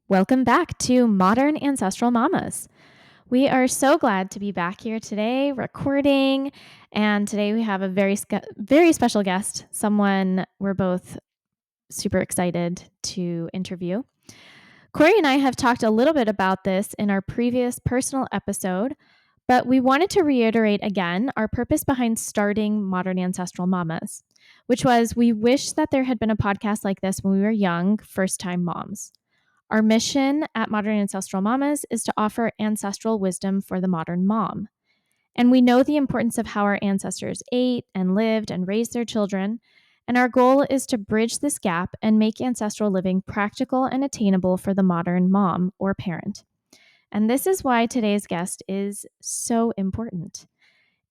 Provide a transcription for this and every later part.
Welcome back to Modern Ancestral Mamas. We are so glad to be back here today recording, and today we have a very special guest, someone we're both super excited to interview. Corey and I have talked a little bit about this in our previous personal episode, but we wanted to reiterate again our purpose behind starting Modern Ancestral Mamas, which was we wish that there had been a podcast like this when we were young, first-time moms. Our mission at Modern Ancestral Mamas is to offer ancestral wisdom for the modern mom. And we know the importance of how our ancestors ate and lived and raised their children. And our goal is to bridge this gap and make ancestral living practical and attainable for the modern mom or parent. And this is why today's guest is so important.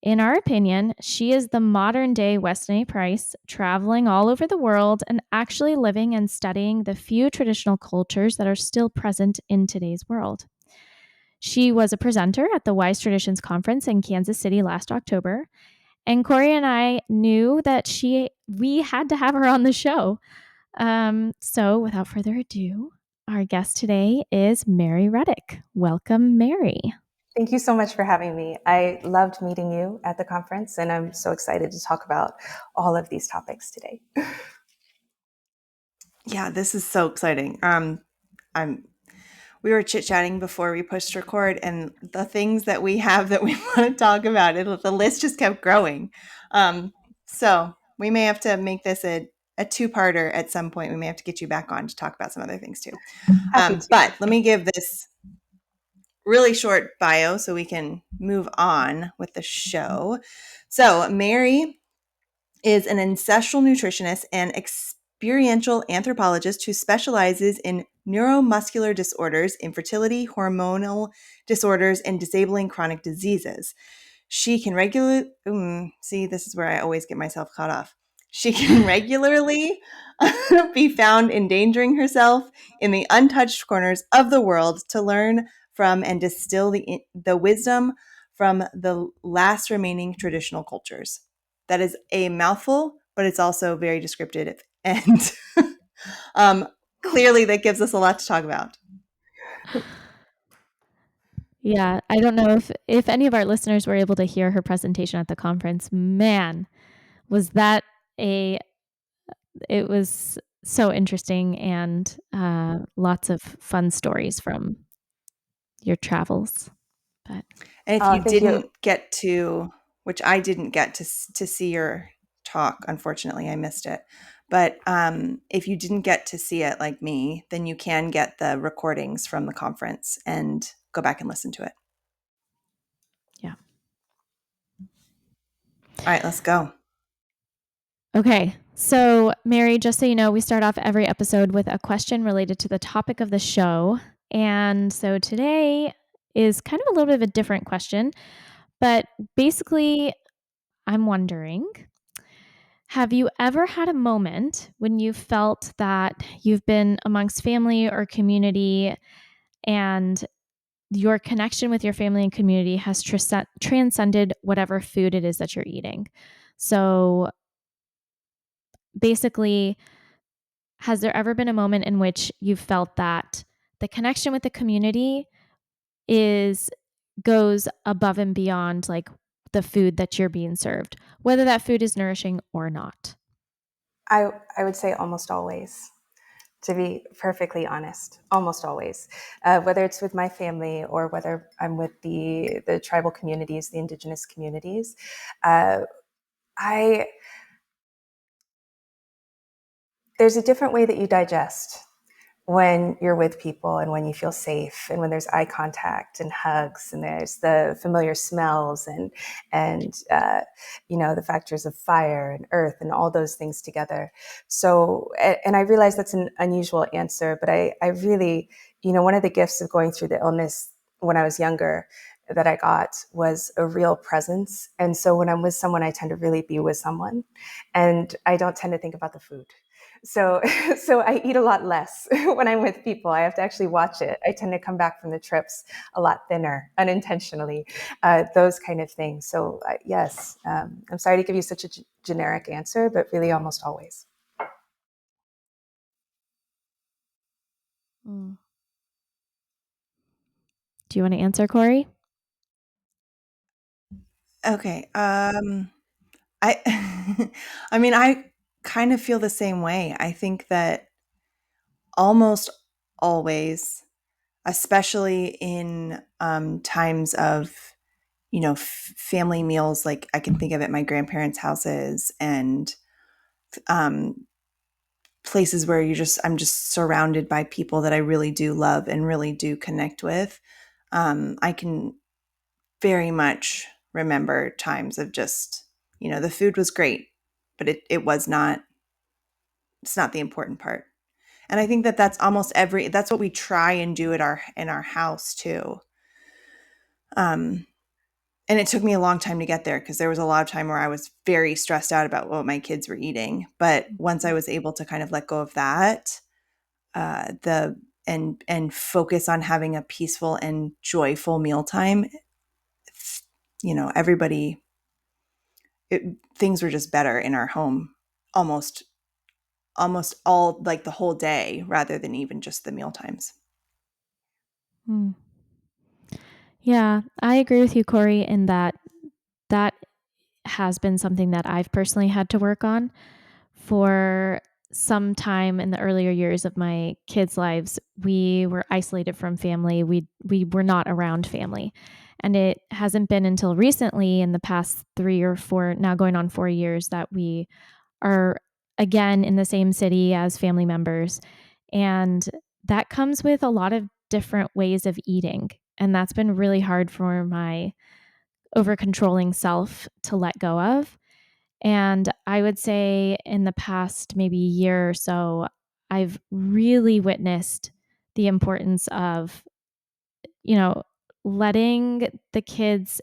In our opinion, she is the modern day Weston A. Price, traveling all over the world and actually living and studying the few traditional cultures that are still present in today's world. She was a presenter at the Wise Traditions Conference in Kansas City last October, and Corey and I knew that we had to have her on the show. So without further ado, our guest today is Mary Ruddick. Welcome, Mary. Thank you so much for having me. I loved meeting you at the conference, and I'm so excited to talk about all of these topics today. Yeah, this is so exciting. We were chit-chatting before we pushed record, and the things that we have that we want to talk about, the list just kept growing. So we may have to make this a two-parter at some point. We may have to get you back on to talk about some other things too. But let me give this really short bio so we can move on with the show. So Mary is an ancestral nutritionist and experiential anthropologist who specializes in neuromuscular disorders, infertility, hormonal disorders, and disabling chronic diseases. She can see, this is where I always get myself caught off. She can regularly be found endangering herself in the untouched corners of the world to learn from and distill the wisdom from the last remaining traditional cultures. That is a mouthful, but it's also very descriptive. And clearly that gives us a lot to talk about. Yeah, I don't know if any of our listeners were able to hear her presentation at the conference. Man, was that it was so interesting, and lots of fun stories from your travels. But and if you didn't get to, which I didn't get to see your talk, unfortunately, I missed it. But if you didn't get to see it like me, then you can get the recordings from the conference and go back and listen to it. Yeah. All right, let's go. Okay. So, Mary, just so you know, we start off every episode with a question related to the topic of the show. And so today is kind of a little bit of a different question, but basically, I'm wondering, have you ever had a moment when you felt that you've been amongst family or community and your connection with your family and community has transcended whatever food it is that you're eating? So basically, has there ever been a moment in which you felt that the connection with the community goes above and beyond like the food that you're being served, whether that food is nourishing or not? I would say almost always, to be perfectly honest, almost always, whether it's with my family or whether I'm with the tribal communities, the indigenous communities. There's a different way that you digest when you're with people and when you feel safe and when there's eye contact and hugs and there's the familiar smells and the factors of fire and earth and all those things together. So, and I realize that's an unusual answer, but I really, one of the gifts of going through the illness when I was younger that I got was a real presence. And so when I'm with someone, I tend to really be with someone, and I don't tend to think about the food. So I eat a lot less when I'm with people. I have to actually watch it. I tend to come back from the trips a lot thinner, unintentionally, those kind of things. So yes, I'm sorry to give you such a generic answer, but really almost always. Do you want to answer, Corey? Okay. I I mean, I kind of feel the same way. I think that almost always, especially in times of, family meals, like I can think of at my grandparents' houses and um, places where I'm just surrounded by people that I really do love and really do connect with. I can very much remember times of just, the food was great, but it was not, it's not the important part. And I think that that's what we try and do in our house too. Um, and it took me a long time to get there because there was a lot of time where I was very stressed out about what my kids were eating. But once I was able to kind of let go of that, the and focus on having a peaceful and joyful mealtime, everybody, things were just better in our home almost almost all, like, the whole day rather than even just the meal times. Hmm. Yeah, I agree with you, Corey, in that that has been something that I've personally had to work on for some time in the earlier years of my kids' lives. We were isolated from family. We were not around family. And it hasn't been until recently in the past 3 or 4, now going on 4 years, that we are again in the same city as family members. And that comes with a lot of different ways of eating. And that's been really hard for my over controlling self to let go of. And I would say in the past maybe year or so, I've really witnessed the importance of, you know, letting the kids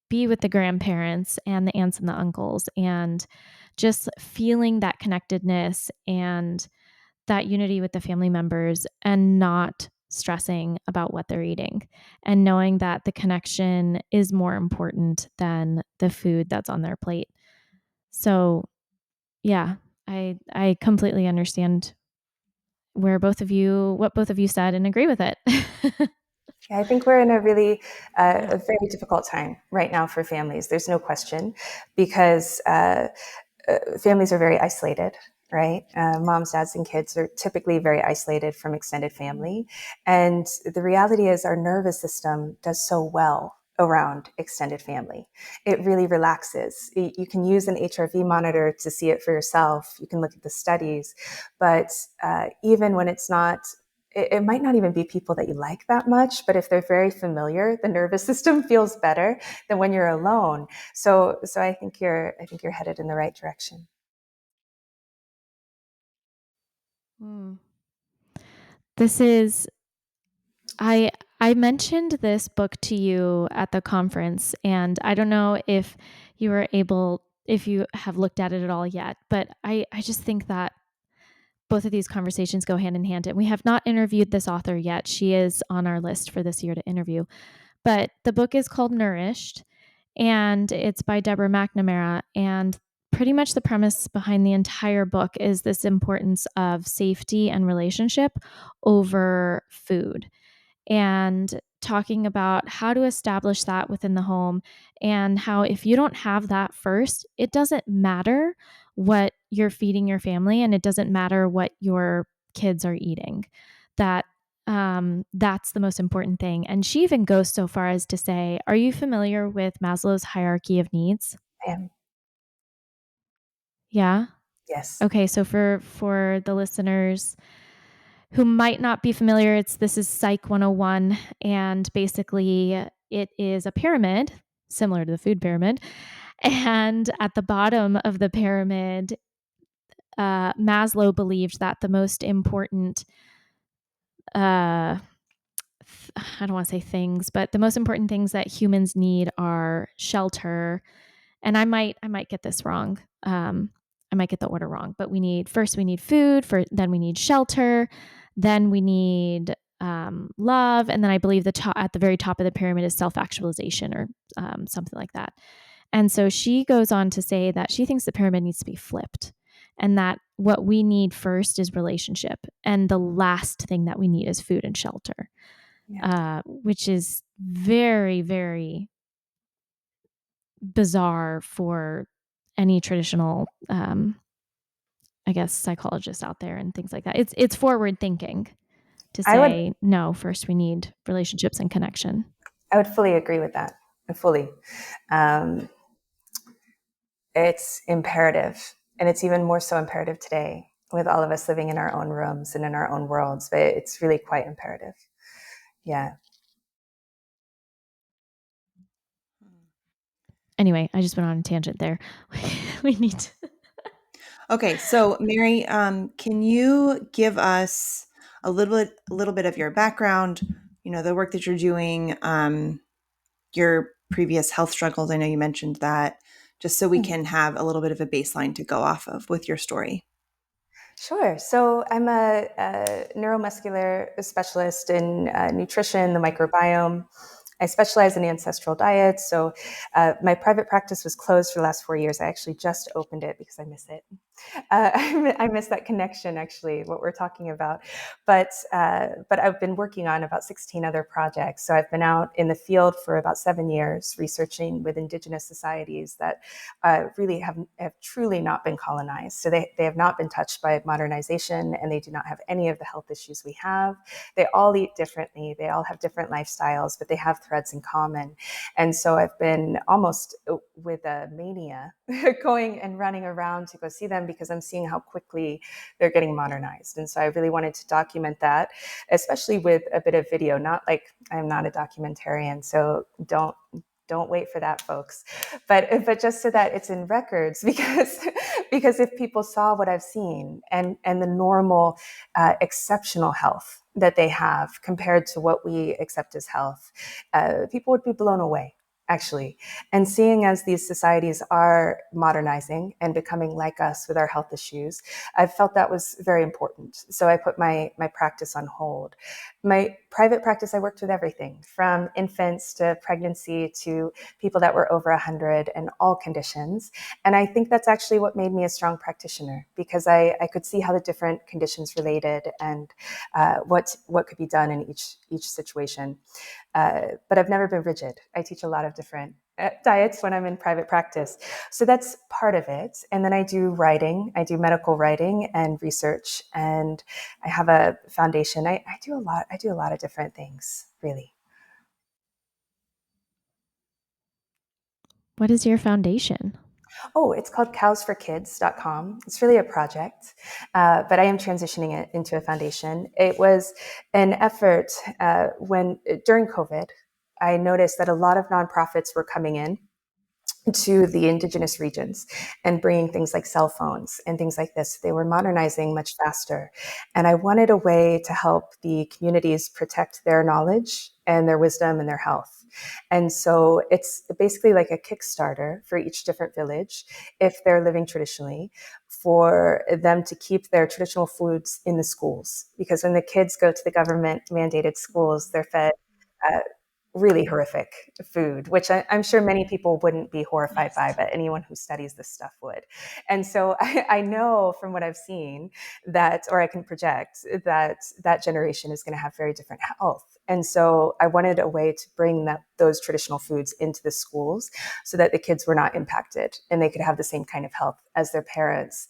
be with the grandparents and the aunts and the uncles, and just feeling that connectedness and that unity with the family members, and not stressing about what they're eating, and knowing that the connection is more important than the food that's on their plate. So, yeah, I completely understand what both of you said, and agree with it. Yeah, I think we're in a really Yeah. a very difficult time right now for families. There's no question, because families are very isolated, right? Moms, dads, and kids are typically very isolated from extended family. And the reality is, our nervous system does so well around extended family. It really relaxes. You can use an HRV monitor to see it for yourself. You can look at the studies. But even when it's not, it might not even be people that you like that much, but if they're very familiar, the nervous system feels better than when you're alone. So I think you're headed in the right direction. Mm. This is I I mentioned this book to you at the conference, and I don't know if you have looked at it at all yet, but I just think that both of these conversations go hand in hand. And we have not interviewed this author yet. She is on our list for this year to interview. But the book is called Nourished, and it's by Deborah McNamara. And pretty much the premise behind the entire book is this importance of safety and relationship over food, and talking about how to establish that within the home, and how if you don't have that first, it doesn't matter what you're feeding your family, and it doesn't matter what your kids are eating. That that's the most important thing. And she even goes so far as to say, are you familiar with Maslow's hierarchy of needs? I am. Yeah. Yes. Okay, so for the listeners who might not be familiar, this is Psych 101, and basically it is a pyramid similar to the food pyramid. And at the bottom of the pyramid, Maslow believed that the most important, uh, I don't want to say things, but the most important things that humans need are shelter. And I might get this wrong. I might get the order wrong, but we need food, then we need shelter, then we need love, and then I believe at the very top of the pyramid is self actualization, or something like that. And so she goes on to say that she thinks the pyramid needs to be flipped, and that what we need first is relationship, and the last thing that we need is food and shelter, Yeah. which is very, very bizarre for any traditional, I guess, psychologists out there and things like that. It's forward thinking to I would say, no, first we need relationships and connection. I would fully agree with that. Fully. Um, it's imperative. And it's even more so imperative today with all of us living in our own rooms and in our own worlds. But it's really quite imperative. Yeah. Anyway, I just went on a tangent there. We need to. Okay, so Mary, can you give us a little bit of your background? You know, the work that you're doing, your previous health struggles. I know you mentioned that, just so we can have a little bit of a baseline to go off of with your story. Sure. So I'm a neuromuscular specialist in nutrition, the microbiome. I specialize in ancestral diets. So my private practice was closed for the last 4 years. I actually just opened it because I miss it. I miss that connection, actually, what we're talking about. But I've been working on about 16 other projects. So I've been out in the field for about 7 years, researching with Indigenous societies that really have truly not been colonized. So they have not been touched by modernization, and they do not have any of the health issues we have. They all eat differently. They all have different lifestyles, but they have threads in common. And so I've been almost with a mania going and running around to go see them because I'm seeing how quickly they're getting modernized. And so I really wanted to document that, especially with a bit of video. Not like I'm not a documentarian, so don't wait for that, folks. But just so that it's in records, because if people saw what I've seen and the normal, exceptional health that they have compared to what we accept as health, people would be blown away, actually. And seeing as these societies are modernizing and becoming like us with our health issues, I felt that was very important. So I put my practice on hold. My private practice, I worked with everything from infants to pregnancy to people that were over 100 and all conditions. And I think that's actually what made me a strong practitioner, because I could see how the different conditions related and what could be done in each situation. But I've never been rigid. I teach a lot of different diets when I'm in private practice. So that's part of it. And then I do writing, I do medical writing and research, and I have a foundation. I do a lot of different things, really. What is your foundation? Oh, it's called cowsforkids.com. It's really a project, but I am transitioning it into a foundation. It was an effort when during COVID, I noticed that a lot of nonprofits were coming in to the indigenous regions and bringing things like cell phones and things like this. They were modernizing much faster. And I wanted a way to help the communities protect their knowledge and their wisdom and their health. And so it's basically like a Kickstarter for each different village, if they're living traditionally, for them to keep their traditional foods in the schools. Because when the kids go to the government mandated schools, they're fed uh, really horrific food, which I'm sure many people wouldn't be horrified by, but anyone who studies this stuff would. And so I know from what I've seen that, or I can project that that generation is going to have very different health. And so I wanted a way to bring those traditional foods into the schools so that the kids were not impacted and they could have the same kind of health as their parents.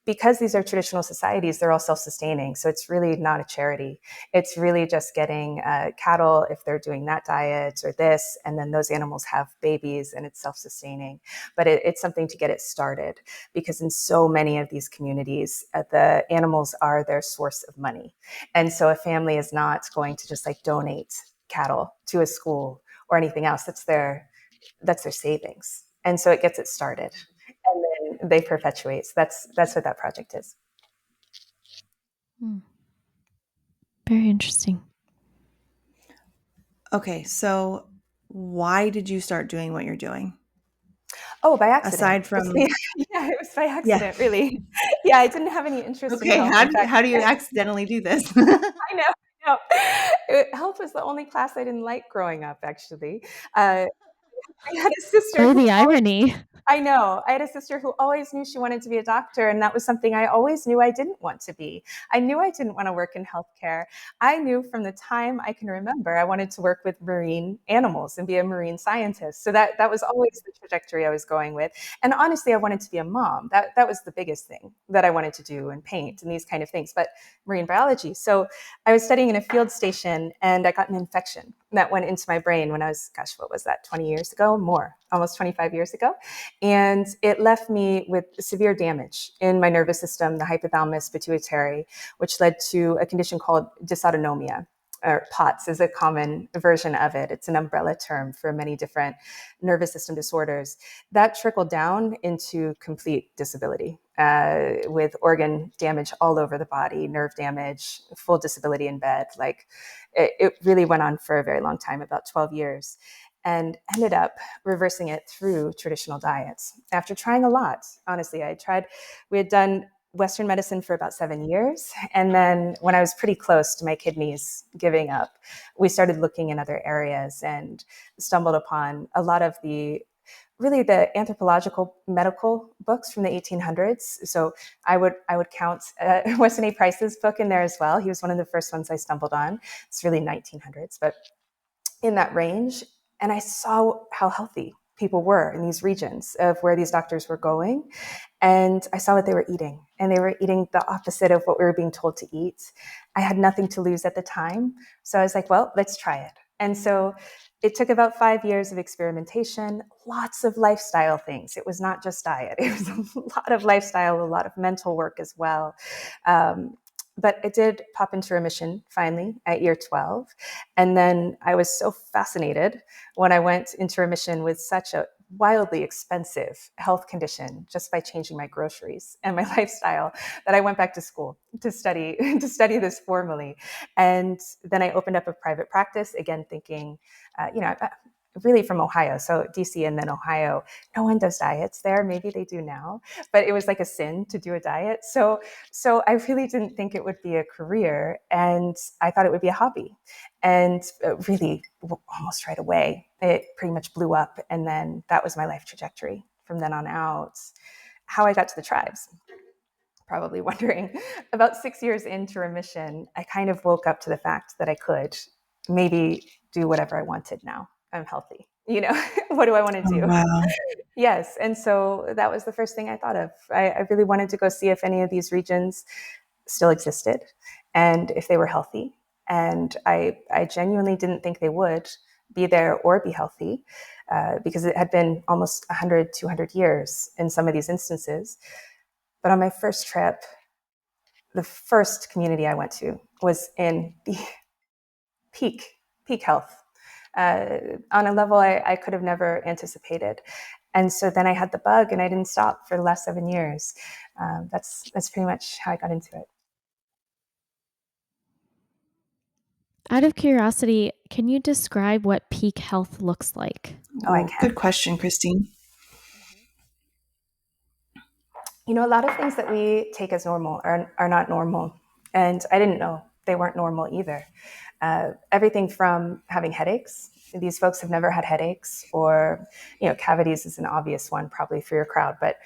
Because these are traditional societies, they're all self-sustaining. So it's really not a charity. It's really just getting cattle, if they're doing that diet or this, and then those animals have babies and it's self-sustaining. But it's something to get it started, because in so many of these communities, the animals are their source of money. And so a family is not going to just like donate cattle to a school or anything else. That's their savings. And so it gets it started, and then they perpetuate. So that's what that project is. Hmm. Very interesting. Okay, so why did you start doing what you're doing? Oh, by accident. Aside from, Yeah, it was by yeah. accident, really. Yeah, I didn't have any interest in Okay, health. how In do you, fact, how do you accidentally do this? I know. I know. Health was the only class I didn't like growing up, actually. I had a sister Oh, who the always irony. I know. I had a sister who always knew she wanted to be a doctor, and that was something I always knew I didn't want to be. I knew I didn't want to work in healthcare. I knew from the time I can remember I wanted to work with marine animals and be a marine scientist. So that was always the trajectory I was going with. And honestly, I wanted to be a mom. That was the biggest thing that I wanted to do, and paint and these kind of things. But marine biology. So I was studying in a field station, and I got an infection that went into my brain when I was, gosh, what was that, 20 years ago? More, almost 25 years ago. And it left me with severe damage in my nervous system, the hypothalamus pituitary, which led to a condition called dysautonomia. Or POTS is a common version of it. It's an umbrella term for many different nervous system disorders. That trickled down into complete disability, with organ damage all over the body, nerve damage, full disability in bed. Like it really went on for a very long time, about 12 years, and ended up reversing it through traditional diets. After trying a lot, honestly, we had done Western medicine for about 7 years. And then when I was pretty close to my kidneys giving up, we started looking in other areas and stumbled upon a lot of the anthropological medical books from the 1800s. So I would count Weston A. Price's book in there as well. He was one of the first ones I stumbled on. It's really 1900s, but in that range. And I saw how healthy people were in these regions of where these doctors were going. And I saw what they were eating. And they were eating the opposite of what we were being told to eat. I had nothing to lose at the time. So I was like, well, let's try it. And so it took about 5 years of experimentation, lots of lifestyle things. It was not just diet. It was a lot of lifestyle, a lot of mental work as well. But it did pop into remission finally at year 12. And then I was so fascinated when I went into remission with such a wildly expensive health condition just by changing my groceries and my lifestyle that I went back to school to study this formally. And then I opened up a private practice, again thinking, really from Ohio, so DC and then Ohio. No one does diets there. Maybe they do now, but it was like a sin to do a diet. So I really didn't think it would be a career, and I thought it would be a hobby. And really, almost right away, it pretty much blew up. And then that was my life trajectory from then on out. How I got to the tribes, probably wondering. About 6 years into remission, I kind of woke up to the fact that I could maybe do whatever I wanted now. I'm healthy. What do I want to Oh, do? wow. Yes. And so that was the first thing I thought of. I really wanted to go see if any of these regions still existed and if they were healthy. And I genuinely didn't think they would be there or be healthy, because it had been almost 100, 200 years in some of these instances. But on my first trip, the first community I went to was in the peak, peak health, on a level I could have never anticipated. And so then I had the bug, and I didn't stop for the last 7 years. That's pretty much how I got into it. Out of curiosity, can you describe what peak health looks like? Oh, I Ooh, can. good question, Christine. A lot of things that we take as normal are not normal. And I didn't know they weren't normal either. Everything from having headaches. These folks have never had headaches, or, cavities is an obvious one probably for your crowd, but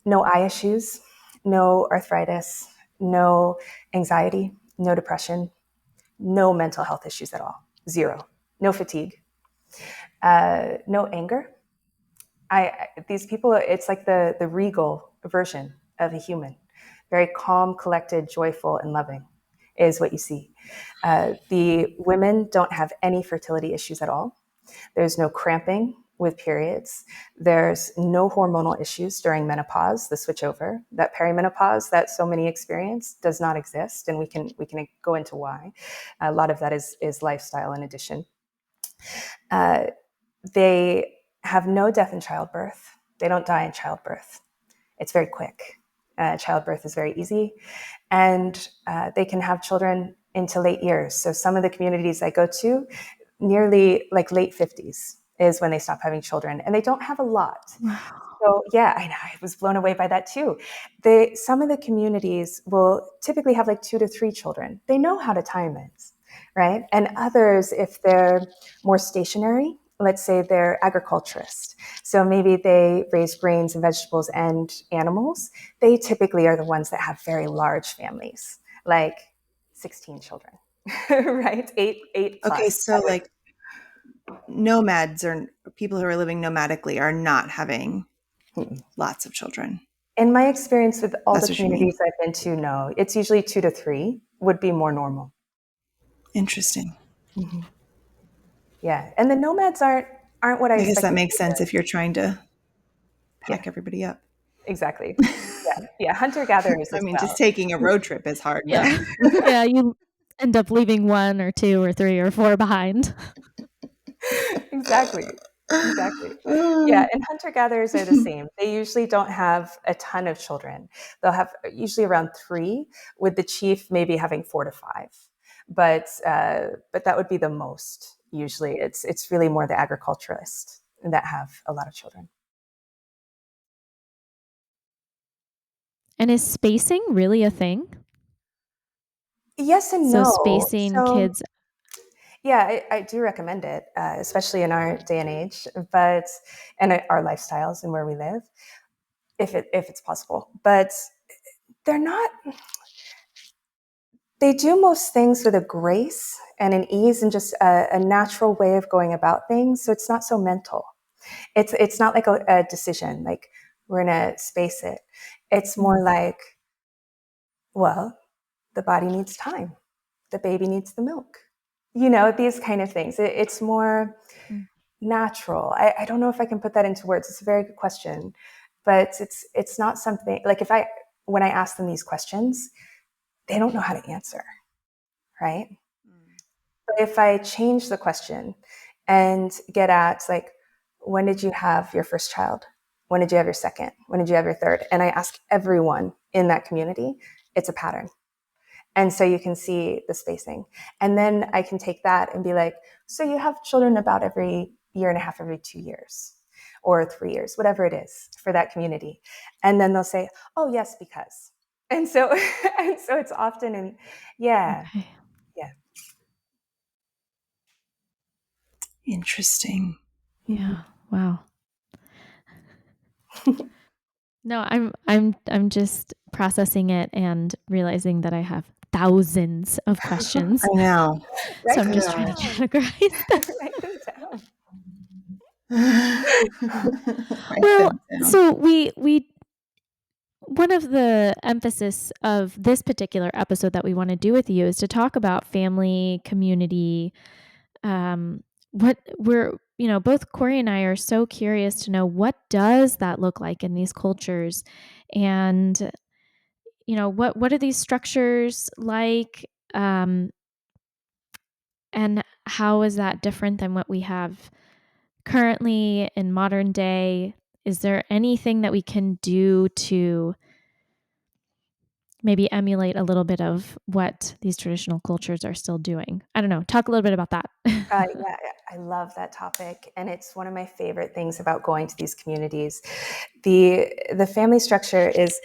no eye issues, no arthritis, no anxiety, no depression, no mental health issues at all. Zero. No fatigue, no anger. These people, it's like the regal version of a human. Very calm, collected, joyful, and loving is what you see. The women don't have any fertility issues at all. There's no cramping with periods. There's no hormonal issues during menopause, the switchover. That perimenopause that so many experience does not exist, and we can go into why. A lot of that is lifestyle in addition. Uh, they have no death in childbirth. They don't die in childbirth. It's very quick. Childbirth is very easy, and they can have children into late years. So some of the communities I go to, nearly like late 50s is when they stop having children, and they don't have a lot. Wow. So yeah, I know, I was blown away by that too. Some of the communities will typically have like 2 to 3 children. They know how to time it, right? And others, if they're more stationary let's say they're agriculturists. So maybe they raise grains and vegetables and animals. They typically are the ones that have very large families, like 16 children, right? Eight Okay, plus. so like nomads or people who are living nomadically are not having lots of children. In my experience with all the That's what you mean. communities I've been to, no, it's usually 2 to 3 would be more normal. Interesting. Mm-hmm. Yeah, and the nomads aren't what I I guess that expected makes sense either. if you're trying to Yeah, pack everybody up. exactly. Yeah, hunter gatherers I as mean, just well. taking a road trip is hard Yeah. enough. Yeah, you end up leaving 1 or 2 or 3 or 4 behind. Exactly. Exactly. Yeah, and hunter gatherers are the same. They usually don't have a ton of children. They'll have usually around 3, with the chief maybe having 4 to 5. But that would be the most. Usually, it's really more the agriculturalists that have a lot of children. And is spacing really a thing? Yes and So no. spacing So kids. yeah, I do recommend it, especially in our day and age, but and our lifestyles and where we live, if it's possible. But they're not. They do most things with a grace and an ease and just a natural way of going about things. So it's not so mental. It's not like a decision like we're gonna space it. It's more Mm, like, well, the body needs time. The baby needs the milk. These kind of things. It's more mm, natural. I don't know if I can put that into words. It's a very good question, but it's not something like when I ask them these questions, they don't know how to answer, right? But if I change the question and get at like, when did you have your first child? When did you have your second? When did you have your third? And I ask everyone in that community, it's a pattern. And so you can see the spacing. And then I can take that and be like, so you have children about every year and a half, every 2 years or 3 years, whatever it is for that community. And then they'll say, oh, yes, because. And so, and so it's often yeah, okay. yeah. Interesting. Yeah. Wow. No, I'm just processing it and realizing that I have thousands of questions. I know. So Write I'm them just trying to down. categorize them. Write them down. Write Well, them down. so we one of the emphasis of this particular episode that we want to do with you is to talk about family, community. What we're, both Corey and I are so curious to know, what does that look like in these cultures, and what are these structures like, and how is that different than what we have currently in modern day? Is there anything that we can do to maybe emulate a little bit of what these traditional cultures are still doing? I don't know. Talk a little bit about that. Yeah, I love that topic, and it's one of my favorite things about going to these communities. The family structure is,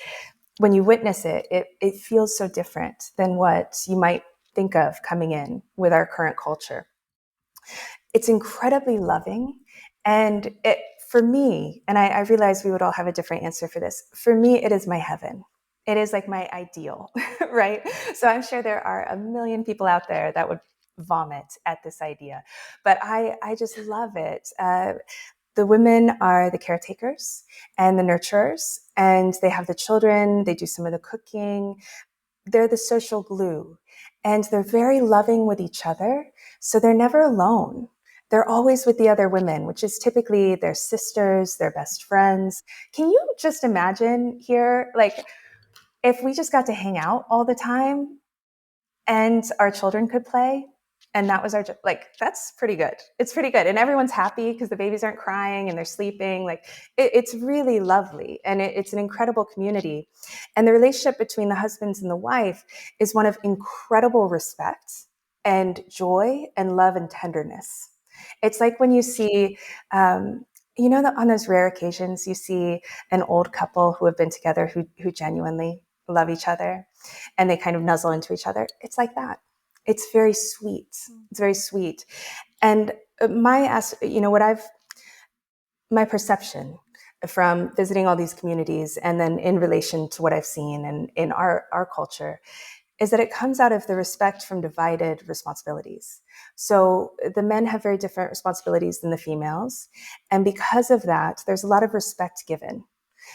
when you witness it, it feels so different than what you might think of coming in with our current culture. It's incredibly loving, and for me, and I realize we would all have a different answer for this. For me, it is my heaven. It is like my ideal, right? So I'm sure there are a million people out there that would vomit at this idea, but I just love it. The women are the caretakers and the nurturers, and they have the children. They do some of the cooking. They're the social glue, and they're very loving with each other. So they're never alone. They're always with the other women, which is typically their sisters, their best friends. Can you just imagine here, like, if we just got to hang out all the time and our children could play, and that was like, that's pretty good. It's pretty good, and everyone's happy because the babies aren't crying and they're sleeping. Like, it's really lovely, and it's an incredible community. And the relationship between the husbands and the wife is one of incredible respect and joy and love and tenderness. It's like when you see that on those rare occasions you see an old couple who have been together who genuinely love each other, and they kind of nuzzle into each other. It's like that. It's very sweet. It's very sweet. And what I've my perception from visiting all these communities and then in relation to what I've seen and in our culture is that it comes out of the respect from divided responsibilities. So the men have very different responsibilities than the females. And because of that, there's a lot of respect given,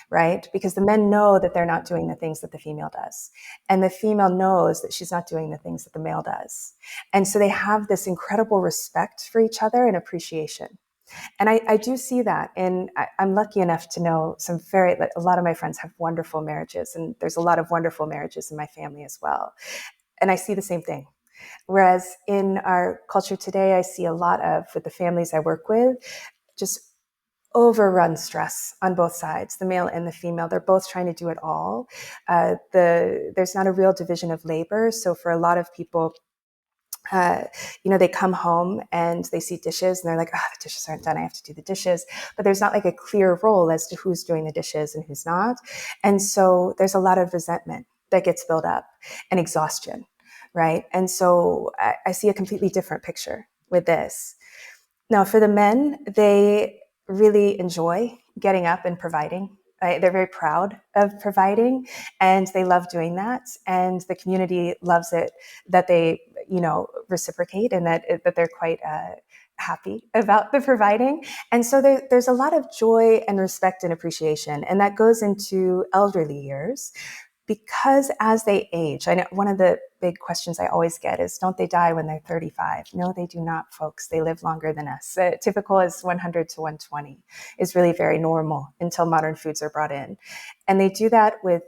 right? Because the men know that they're not doing the things that the female does. And the female knows that she's not doing the things that the male does. And so they have this incredible respect for each other and appreciation. And I do see that. And I'm lucky enough to know a lot of my friends have wonderful marriages, and there's a lot of wonderful marriages in my family as well. And I see the same thing. Whereas in our culture today, I see a lot of, with the families I work with, just overrun stress on both sides, the male and the female. They're both trying to do it all. There's not a real division of labor. So for a lot of people, uh, they come home and they see dishes and they're like, oh, the dishes aren't done. I have to do the dishes. But there's not like a clear role as to who's doing the dishes and who's not. And so there's a lot of resentment that gets built up and exhaustion, right? And so I see a completely different picture with this. Now, for the men, they really enjoy getting up and providing. They're very proud of providing, and they love doing that. And the community loves it that they, reciprocate, and that they're quite happy about the providing. And so there's a lot of joy and respect and appreciation, and that goes into elderly years. Because as they age, I know one of the big questions I always get is, don't they die when they're 35? No, they do not, folks. They live longer than us. Typical is 100 to 120 is really very normal until modern foods are brought in. And they do that with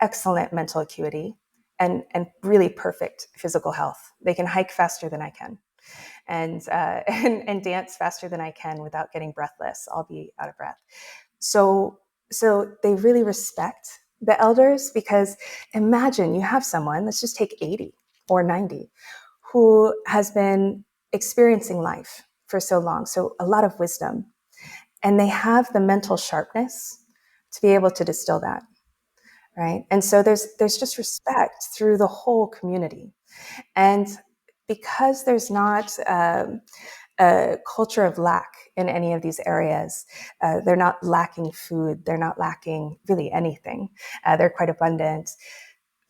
excellent mental acuity and really perfect physical health. They can hike faster than I can and dance faster than I can without getting breathless. I'll be out of breath. So they really respect the elders, because imagine you have someone, let's just take 80 or 90, who has been experiencing life for so long, so a lot of wisdom, and they have the mental sharpness to be able to distill that, right? And so there's just respect through the whole community. And because there's not a culture of lack in any of these areas. They're not lacking food. They're not lacking really anything. They're quite abundant.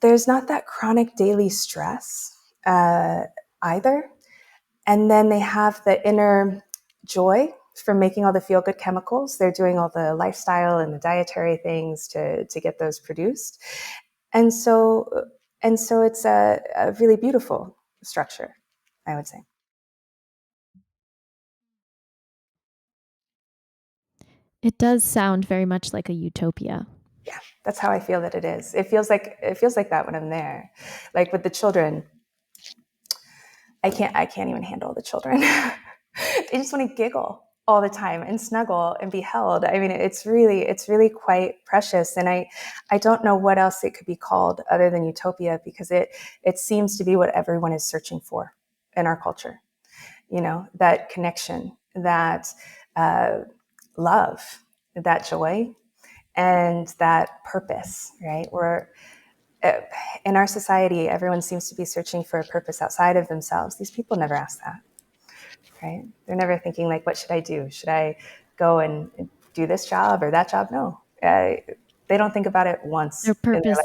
There's not that chronic daily stress either. And then they have the inner joy from making all the feel-good chemicals. They're doing all the lifestyle and the dietary things to get those produced. And so it's a really beautiful structure, I would say. It does sound very much like a utopia. Yeah, that's how I feel that it is. It feels like that when I'm there. Like with the children, I can't even handle the children. They just want to giggle all the time and snuggle and be held. I mean, it's really quite precious. And I don't know what else it could be called other than utopia, because it seems to be what everyone is searching for in our culture. That connection, that love, that joy, and that purpose, right? In our society, everyone seems to be searching for a purpose outside of themselves. These people never ask that, right? They're never thinking like, what should I do? Should I go and do this job or that job? No, they don't think about it once Their in their purpose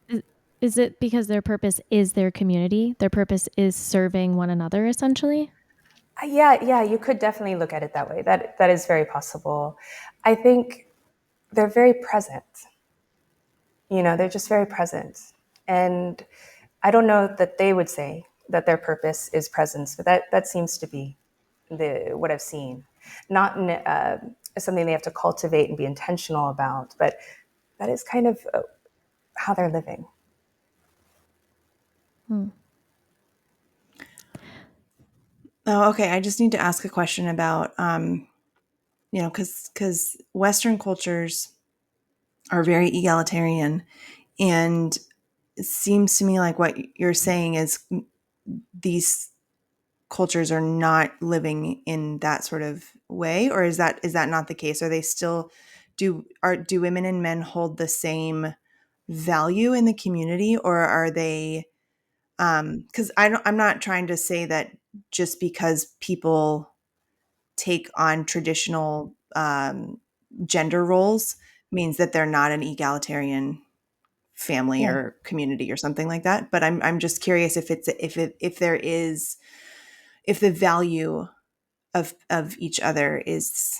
life. is it because their purpose is their community? Their purpose is serving one another, essentially? Yeah, you could definitely look at it that way. That is very possible. I think they're very present. They're just very present. And I don't know that they would say that their purpose is presence, but that seems to be what I've seen. Not in, something they have to cultivate and be intentional about, but that is kind of how they're living. Hmm. Oh, okay. I just need to ask a question about, because Western cultures are very egalitarian, and it seems to me like what you're saying is these cultures are not living in that sort of way, or is that not the case? Are they still do women and men hold the same value in the community, or are they because I'm not trying to say that just because people take on traditional gender roles means that they're not an egalitarian family Yeah. or community or something like that. But I'm just curious if there is, if the value of each other is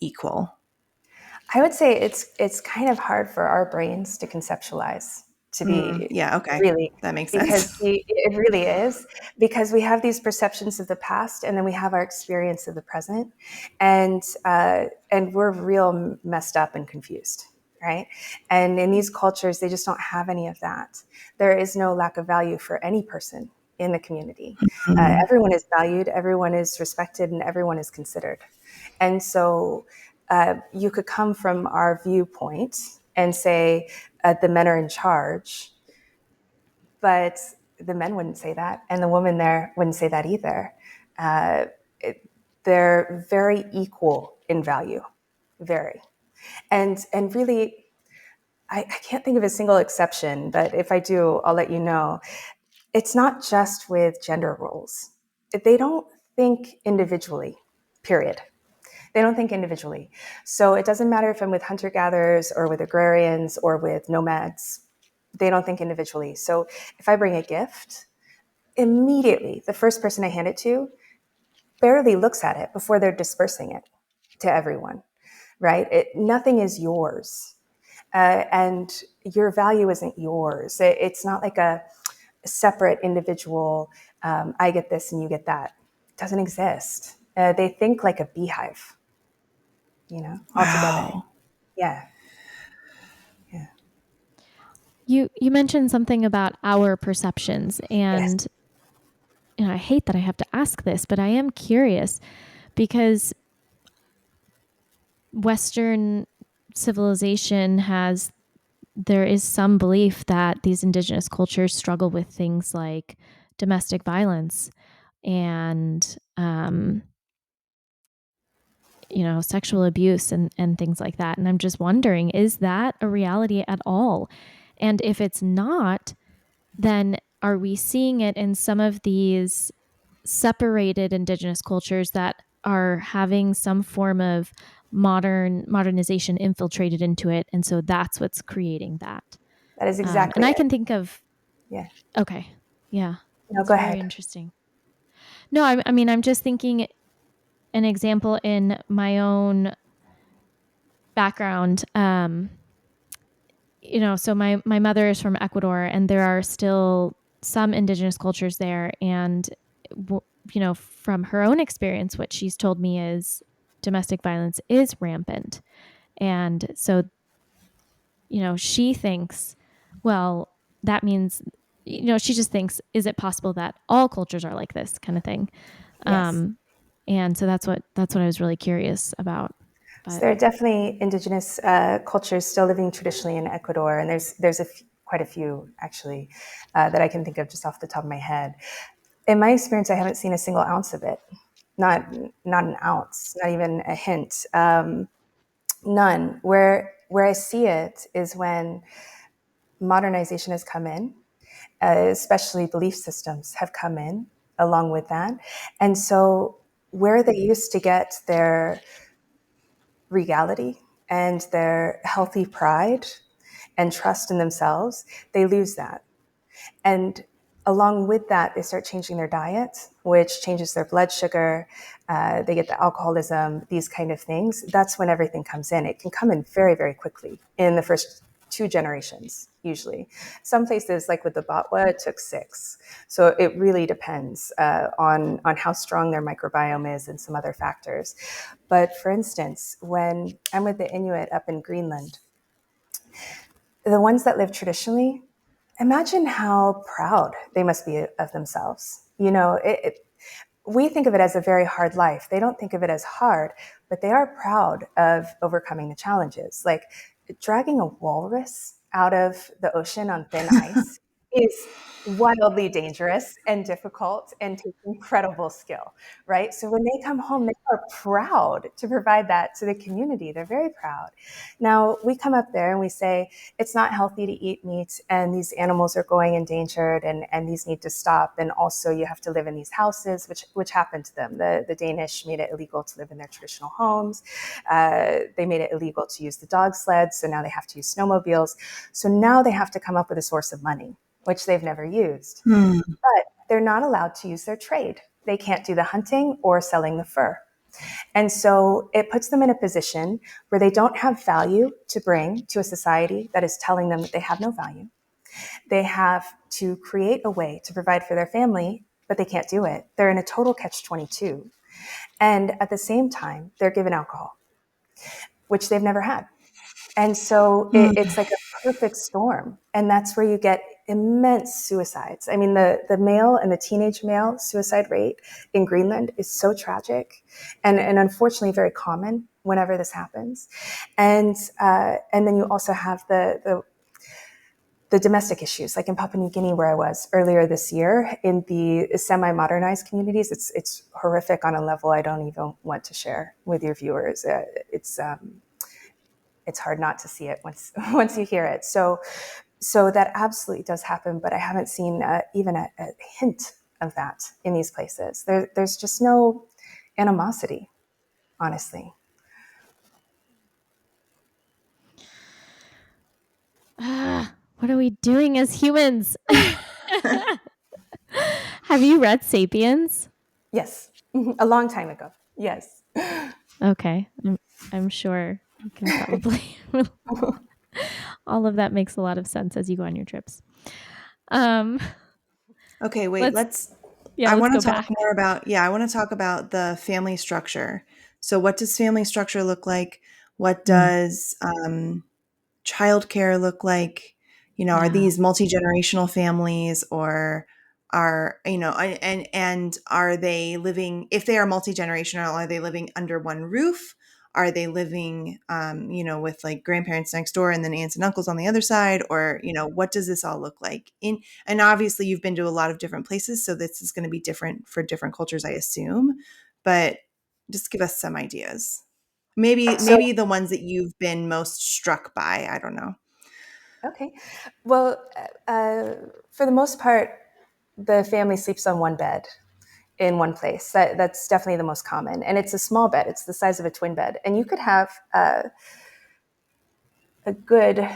equal. I would say it's kind of hard for our brains to conceptualize, to be Yeah, okay. really, That makes because sense. it really is, because we have these perceptions of the past and then we have our experience of the present, and we're real messed up and confused, right? And in these cultures, they just don't have any of that. There is no lack of value for any person in the community. Mm. Everyone is valued, everyone is respected, and everyone is considered. And so you could come from our viewpoint and say the men are in charge, but the men wouldn't say that, and the woman there wouldn't say that either. Uh, they're very equal in value, very, and really, I can't think of a single exception, but if I do, I'll let you know. It's not just with gender roles. They don't think individually, period. They don't think individually. So it doesn't matter if I'm with hunter gatherers or with agrarians or with nomads. They don't think individually. So if I bring a gift, immediately the first person I hand it to barely looks at it before they're dispersing it to everyone, right? Nothing is yours. And your value isn't yours. It's not like a separate individual, I get this and you get that. It doesn't exist. They think like a beehive, all together. Wow. Yeah. Yeah. You mentioned something about our perceptions, Yes. and I hate that I have to ask this, but I am curious because Western civilization has there is some belief that these indigenous cultures struggle with things like domestic violence and sexual abuse and things like that. And I'm just wondering, is that a reality at all? And if it's not, then are we seeing it in some of these separated indigenous cultures that are having some form of modernization infiltrated into it, and so that's what's creating that? That is And exactly I it. can think of Yeah. okay, yeah, No, that's go very ahead. interesting. No, I mean, I'm just thinking an example in my own background. So my mother is from Ecuador, and there are still some indigenous cultures there, and from her own experience, what she's told me is domestic violence is rampant, and so she thinks, well, that means she just thinks, is it possible that all cultures are like this kind of thing? Yes. um and so that's what I was really curious about. So But there are definitely indigenous cultures still living traditionally in Ecuador, and there's quite a few actually that I can think of just off the top of my head. In my experience, I haven't seen a single ounce of it. Not not an ounce, not even a hint. None. Where I see it is when modernization has come in, especially belief systems have come in along with that. And so where they used to get their regality and their healthy pride and trust in themselves, they lose that. And along with that, they start changing their diet, which changes their blood sugar. They get the alcoholism, these kind of things. That's when everything comes in. It can come in very, very quickly in the first 2 generations, usually. Some places, like with the Batwa, it took 6. So it really depends on how strong their microbiome is and some other factors. But for instance, when I'm with the Inuit up in Greenland, the ones that live traditionally, imagine how proud they must be of themselves. We think of it as a very hard life. They don't think of it as hard, but they are proud of overcoming the challenges. Like dragging a walrus out of the ocean on thin ice is wildly dangerous and difficult and takes incredible skill, right? So when they come home, they are proud to provide that to the community. They're very proud. Now, we come up there and we say, it's not healthy to eat meat, and these animals are going endangered, and these need to stop. And also, you have to live in these houses, which happened to them. The Danish made it illegal to live in their traditional homes. They made it illegal to use the dog sleds, so now they have to use snowmobiles. So now they have to come up with a source of money, which they've never used. But they're not allowed to use their trade. They can't do the hunting or selling the fur. And so it puts them in a position where they don't have value to bring to a society that is telling them that they have no value. They have to create a way to provide for their family, but they can't do it. They're in a total catch-22. And at the same time, they're given alcohol, which they've never had. And so it's like a perfect storm. And that's where you get immense suicides. I mean, the male and the teenage male suicide rate in Greenland is so tragic and unfortunately very common whenever this happens. And then you also have the domestic issues, like in Papua New Guinea, where I was earlier this year, in the semi-modernized communities. It's horrific on a level I don't even want to share with your viewers. It's hard not to see it once you hear it. So that absolutely does happen, but I haven't seen even a hint of that in these places. There's just no animosity, honestly. What are we doing as humans? Have you read *Sapiens*? Yes, a long time ago. Yes. Okay, I'm sure you can probably. All of that makes a lot of sense as you go on your trips. Okay, wait, let's I want go to talk back. more about, I want to talk about the family structure. So what does family structure look like? What does childcare look like? Are Yeah. these multi-generational families, or are, and are they living, if they are multi-generational, are they living under one roof? Are they living, with like grandparents next door and then aunts and uncles on the other side? Or, what does this all look like? And obviously you've been to a lot of different places, so this is going to be different for different cultures, I assume, but just give us some ideas. So, Maybe the ones that you've been most struck by. I don't know. okay. Well, for the most part, the family sleeps on one bed in one place. That's definitely the most common. And it's a small bed. It's the size of a twin bed. And you could have a good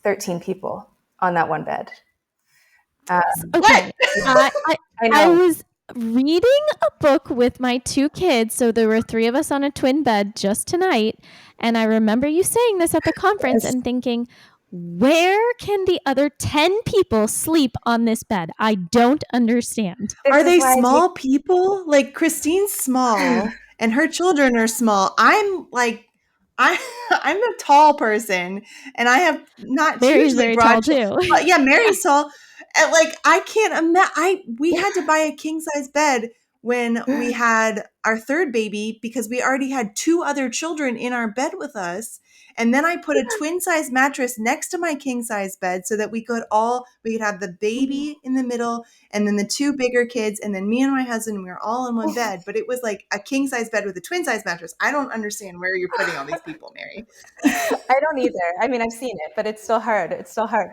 13 people on that one bed. What? Okay. I, I I I know. was reading a book with my two kids, so there were three of us on a twin bed just tonight, and I remember you saying this at the conference Yes. and thinking, where can the other 10 people sleep on this bed? I don't understand. This Are is they why I take. small people? Like Christine's small and her children are small. I'm like, I I'm a tall person and I have not Mary's hugely very broad tall too. but yeah, Mary's tall. And like I can't imagine. We had to buy a king size bed when we had our third baby because we already had two other children in our bed with us. And then I put a twin size mattress next to my king size bed so that we could have the baby in the middle and then the two bigger kids, and then me and my husband, we were all in one bed. But it was like a king size bed with a twin size mattress. I don't understand where you're putting all these people, Mary. I don't either. I mean, I've seen it, but it's still hard. It's still hard.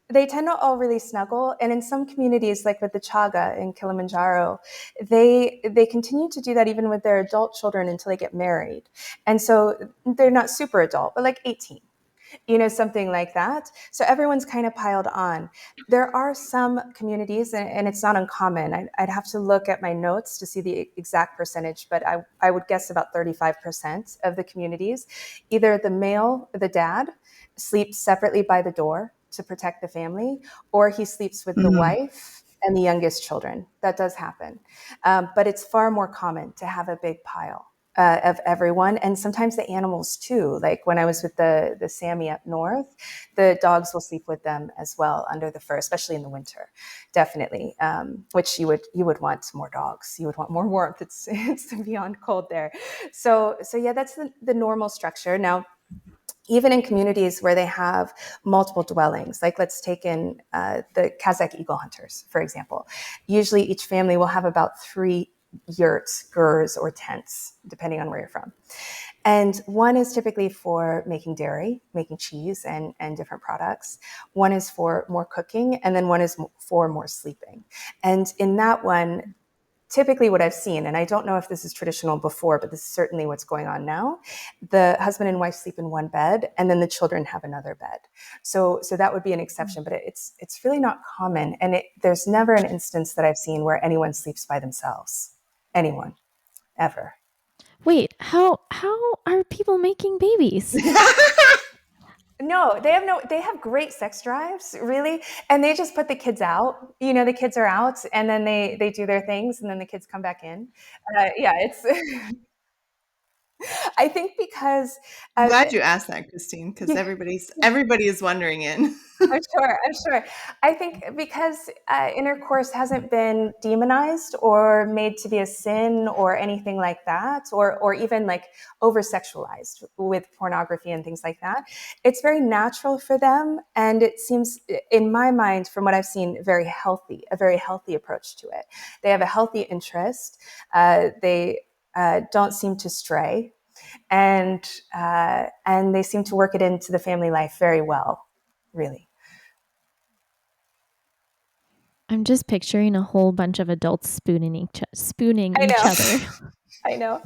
They tend to all really snuggle, and in some communities, like with the Chaga in Kilimanjaro, they continue to do that even with their adult children until they get married, and so they're not super adult, but like 18. Something like that. So everyone's kind of piled on. There are some communities, and it's not uncommon. I'd have to look at my notes to see the exact percentage, but I would guess about 35% of the communities, either the dad, sleeps separately by the door to protect the family, or he sleeps with the Mm. wife and the youngest children. That does happen. But it's far more common to have a big pile of everyone, and sometimes the animals too. Like when I was with the Sami up north, the dogs will sleep with them as well under the fur, especially in the winter, definitely. Which you would want more dogs. You would want more warmth. It's beyond cold there. So yeah, that's the normal structure. Now, even in communities where they have multiple dwellings, like let's take in the Kazakh eagle hunters, for example. Usually each family will have about 3 yurts, gurs, or tents, depending on where you're from. And one is typically for making dairy, making cheese and different products. One is for more cooking, and then one is for more sleeping. And in that one, typically what I've seen, and I don't know if this is traditional before, but this is certainly what's going on now. The husband and wife sleep in one bed, and then the children have another bed. So that would be an exception, but it's really not common. And there's never an instance that I've seen where anyone sleeps by themselves. Anyone, ever. Wait, how are people making babies? No, they have great sex drives, really. And they just put the kids out. The kids are out and then they do their things and then the kids come back in. Yeah, it's, I think because, I'm uh, glad you asked that, Christine, because yeah, everybody is wondering it. I'm sure. I'm sure. I think because intercourse hasn't been demonized or made to be a sin or anything like that, or even like over sexualized with pornography and things like that, it's very natural for them, and it seems, in my mind, from what I've seen, a very healthy approach to it. They have a healthy interest. They don't seem to stray, and they seem to work it into the family life very well, really. I'm just picturing a whole bunch of adults spooning I each know. other. I know.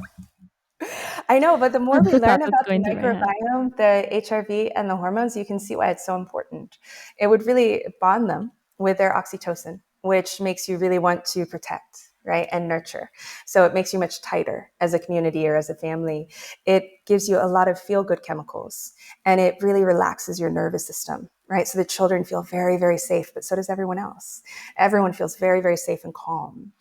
I know, but the more we The learn thought that's about the going through my head. microbiome, the HRV, and the hormones, you can see why it's so important. It would really bond them with their oxytocin, which makes you really want to protect, right, and nurture. So it makes you much tighter as a community or as a family. It gives you a lot of feel-good chemicals, and it really relaxes your nervous system, right? So the children feel very, very safe, but so does everyone else. Everyone feels very, very safe and calm.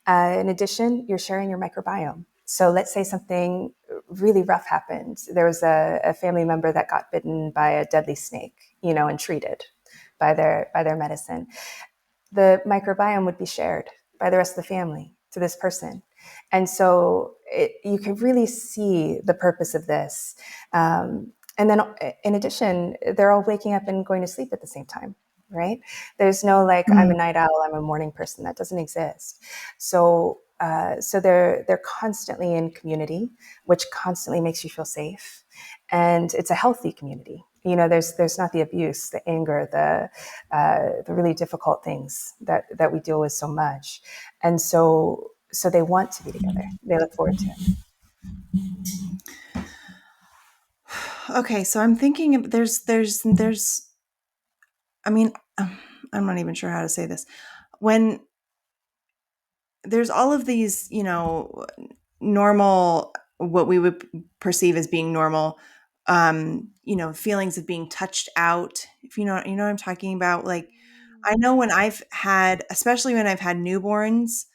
In addition, you're sharing your microbiome. So let's say something really rough happened. There was a family member that got bitten by a deadly snake, and treated by their medicine. The microbiome would be shared by the rest of the family to this person. And so you can really see the purpose of this. And then in addition, they're all waking up and going to sleep at the same time, right? There's no like, I'm a night owl, I'm a morning person. That doesn't exist. So they're constantly in community, which constantly makes you feel safe, and it's a healthy community. There's not the abuse, the anger, the really difficult things that we deal with so much, and so they want to be together. They look forward to it. Okay, so I'm thinking there's I mean, I'm not even sure how to say this. When there's all of these, normal, what we would perceive as being normal, feelings of being touched out. If you know what I'm talking about. Like, I know when I've had, especially when I've had newborns,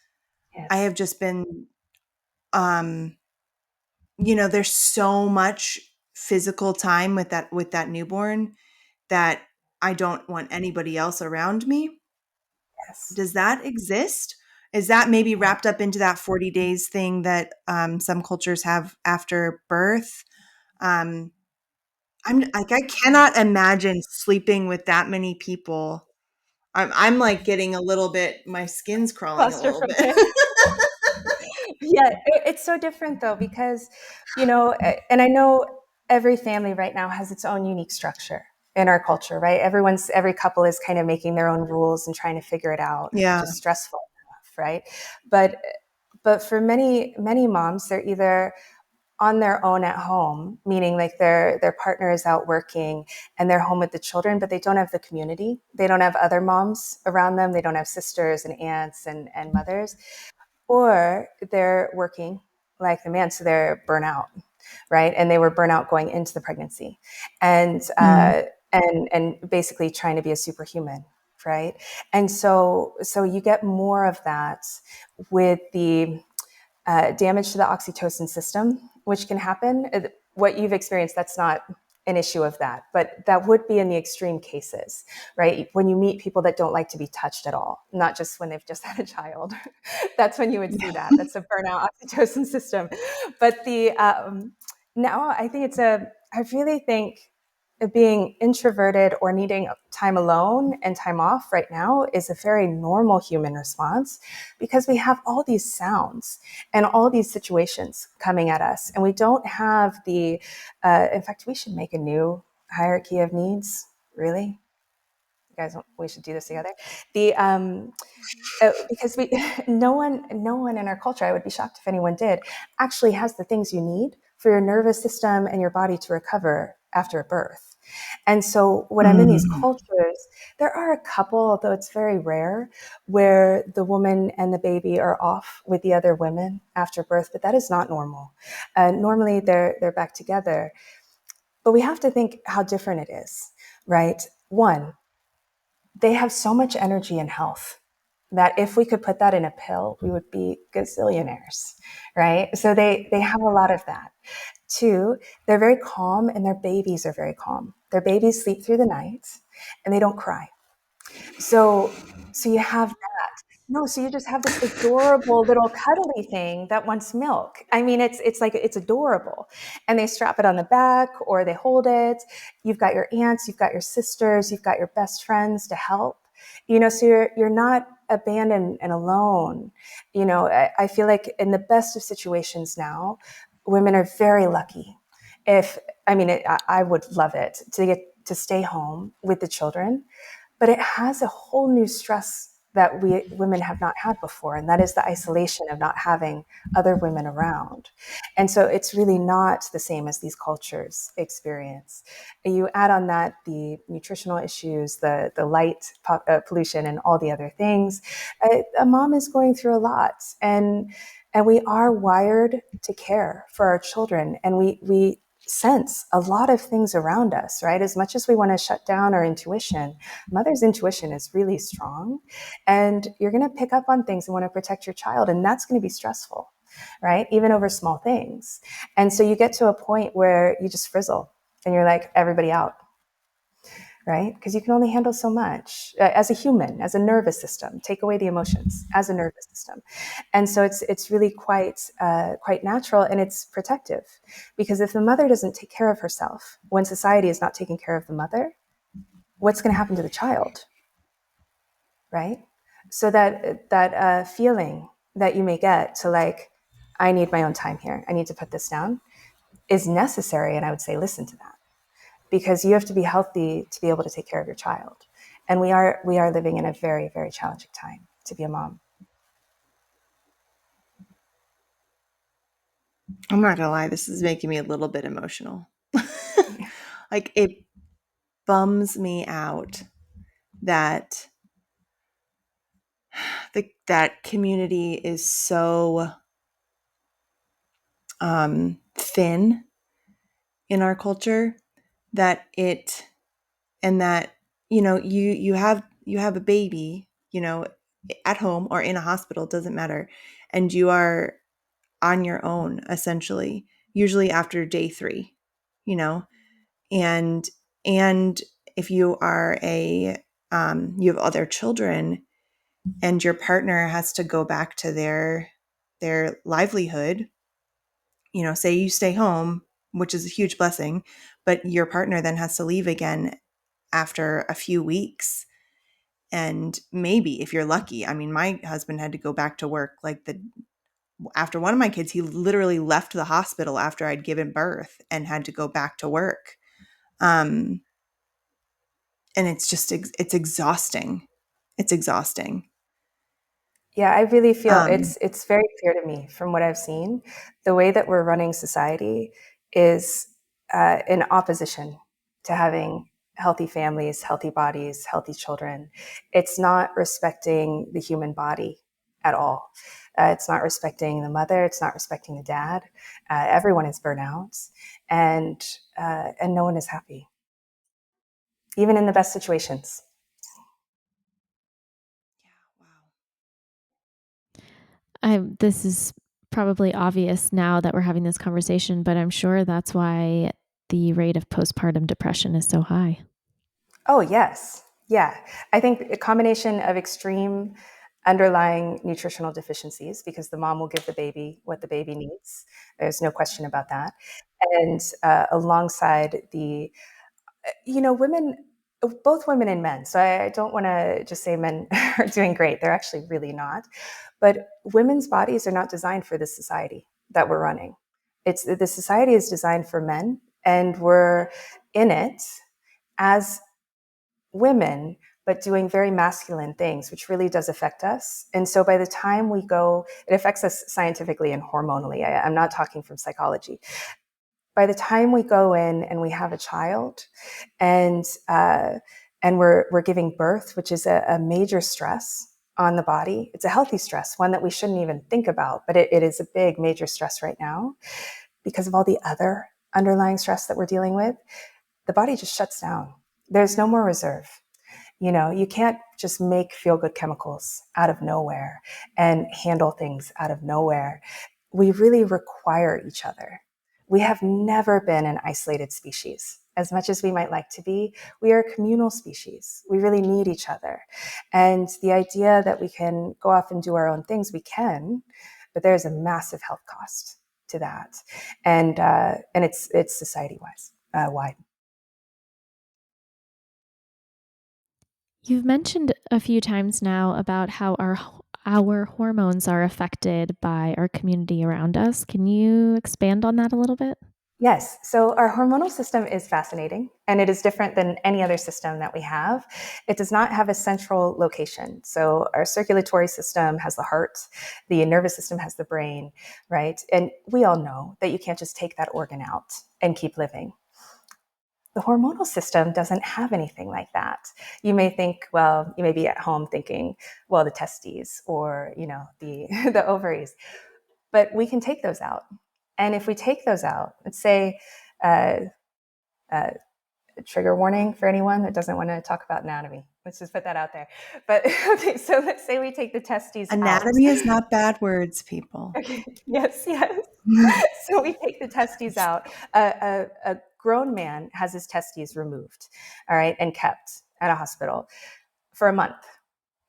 I Yes, have just been, um, there's so much physical time with that newborn that I don't want anybody else around me. yes, Does that exist? Is that maybe yeah. wrapped up into that 40 days thing that some cultures have after birth? Um, I'm like, I cannot imagine sleeping with that many people. I'm like getting a little bit, my skin's crawling a little bit. Claustrophobic. Yeah, it's so different though because, and I know every family right now has its own unique structure in our culture, right? Every couple is kind of making their own rules and trying to figure it out, which Yeah. is stressful enough, right? But but for many many moms, they're either on their own at home, meaning like their partner is out working and they're home with the children, but they don't have the community. They don't have other moms around them. They don't have sisters and aunts and mothers, or they're working like the man, so they're burnout, right? And they were burnout going into the pregnancy, and Mm. and basically trying to be a superhuman, right? And so you get more of that with the damage to the oxytocin system, which can happen. What you've experienced, that's not an issue of that, but that would be in the extreme cases, right? When you meet people that don't like to be touched at all, not just when they've just had a child. That's when you would see that. That's a burnout oxytocin system. But now I think I really think being introverted or needing time alone and time off right now is a very normal human response because we have all these sounds and all these situations coming at us. And we don't have in fact, we should make a new hierarchy of needs, really. You guys, we should do this together. The because we no one in our culture, I would be shocked if anyone did, actually has the things you need for your nervous system and your body to recover after a birth. And so when I'm in these Mm. cultures, there are a couple, although it's very rare, where the woman and the baby are off with the other women after birth, but that is not normal. Normally they're back together. But we have to think how different it is, right? One, they have so much energy and health that if we could put that in a pill, we would be gazillionaires, right? So they have a lot of that. Two, they're very calm and their babies are very calm. Their babies sleep through the night and they don't cry. So you have no, so you just have this adorable little cuddly thing that wants milk. I mean, it's like it's adorable. And they strap it on the back or they hold it. You've got your aunts, you've got your sisters, you've got your best friends to help. So you're not abandoned and alone. I feel like in the best of situations now, women are very lucky. If I mean, I would love it to get to stay home with the children, but it has a whole new stress that we women have not had before, and that is the isolation of not having other women around. And so it's really not the same as these cultures experience. You add on that the nutritional issues, the light pollution, and all the other things. A mom is going through a lot, and we are wired to care for our children, and we sense a lot of things around us, right? As much as we want to shut down our intuition, mother's intuition is really strong, and you're going to pick up on things and want to protect your child, and that's going to be stressful, right? Even over small things. And so you get to a point where you just frizzle and you're like, everybody out, right? Because you can only handle so much as a human, as a nervous system. Take away the emotions as a nervous system, and so it's really quite natural, and it's protective. Because if the mother doesn't take care of herself, when society is not taking care of the mother, what's going to happen to the child, right? So that feeling that you may get to like, I need my own time here, I need to put this down, is necessary, and I would say listen to that, because you have to be healthy to be able to take care of your child. And we are living in a very, very challenging time to be a mom. I'm not gonna lie, this is making me a little bit emotional. Like it bums me out that that community is so thin in our culture that it and that you have a baby, at home or in a hospital, doesn't matter, and you are on your own essentially, usually after day 3, you know and and if you are you have other children and your partner has to go back to their livelihood, say you stay home, which is a huge blessing, but your partner then has to leave again after a few weeks. And maybe if you're lucky, I mean, my husband had to go back to work like the after one of my kids, he literally left the hospital after I'd given birth and had to go back to work. Um, and it's exhausting. It's exhausting. Yeah, I really feel Um, it's very clear to me from what I've seen. The way that we're running society is in opposition to having healthy families, healthy bodies, healthy children. It's not respecting the human body at all. It's not respecting the mother. It's not respecting the dad. Everyone is burnout, and no one is happy, even in the best situations. yeah, wow. This is probably obvious now that we're having this conversation, but I'm sure that's why the rate of postpartum depression is so high. Oh, yes. Yeah. I think a combination of extreme underlying nutritional deficiencies, because the mom will give the baby what the baby needs. There's no question about that. And alongside the Women, both women and men. So I don't want to just say men are doing great. They're actually really not. But women's bodies are not designed for this society that we're running. It's the society is designed for men, and we're in it as women, but doing very masculine things, which really does affect us. And so by the time we go, it affects us scientifically and hormonally. I'm not talking from psychology. By the time we go in and we have a child, and we're giving birth, which is a major stress on the body. It's a healthy stress, one that we shouldn't even think about, but it is a big major stress right now because of all the other underlying stress that we're dealing with. The body just shuts down. There's no more reserve. You can't just make feel good chemicals out of nowhere and handle things out of nowhere. We really require each other. We have never been an isolated species. As much as we might like to be, we are a communal species. We really need each other. And the idea that we can go off and do our own things, we can, but there's a massive health cost to that. And it's society wide. You've mentioned a few times now about how our hormones are affected by our community around us. Can you expand on that a little bit? Yes. So our hormonal system is fascinating, and it is different than any other system that we have. It does not have a central location. So our circulatory system has the heart, the nervous system has the brain, right? And we all know that you can't just take that organ out and keep living. The hormonal system doesn't have anything like that. You may think, well, you may be at home thinking, well, the testes or, the, the ovaries, but we can take those out. And if we take those out, let's say, uh, uh, a trigger warning for anyone that doesn't want to talk about anatomy. Let's just put that out there. But okay, so let's say we take the testes out. Anatomy is not bad words, people. Okay, yes, yes. So we take the testes out. A grown man has his testes removed, all right, and kept at a hospital for a month,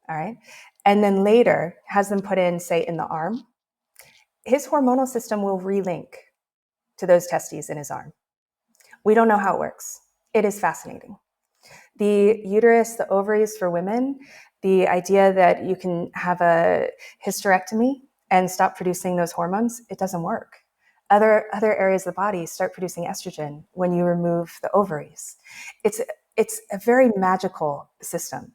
all right, and then later has them put in, say, in the arm. His hormonal system will relink to those testes in his arm. We don't know how it works. It is fascinating. The uterus, the ovaries for women, the idea that you can have a hysterectomy and stop producing those hormones, it doesn't work. Other areas of the body start producing estrogen when you remove the ovaries. It's a very magical system,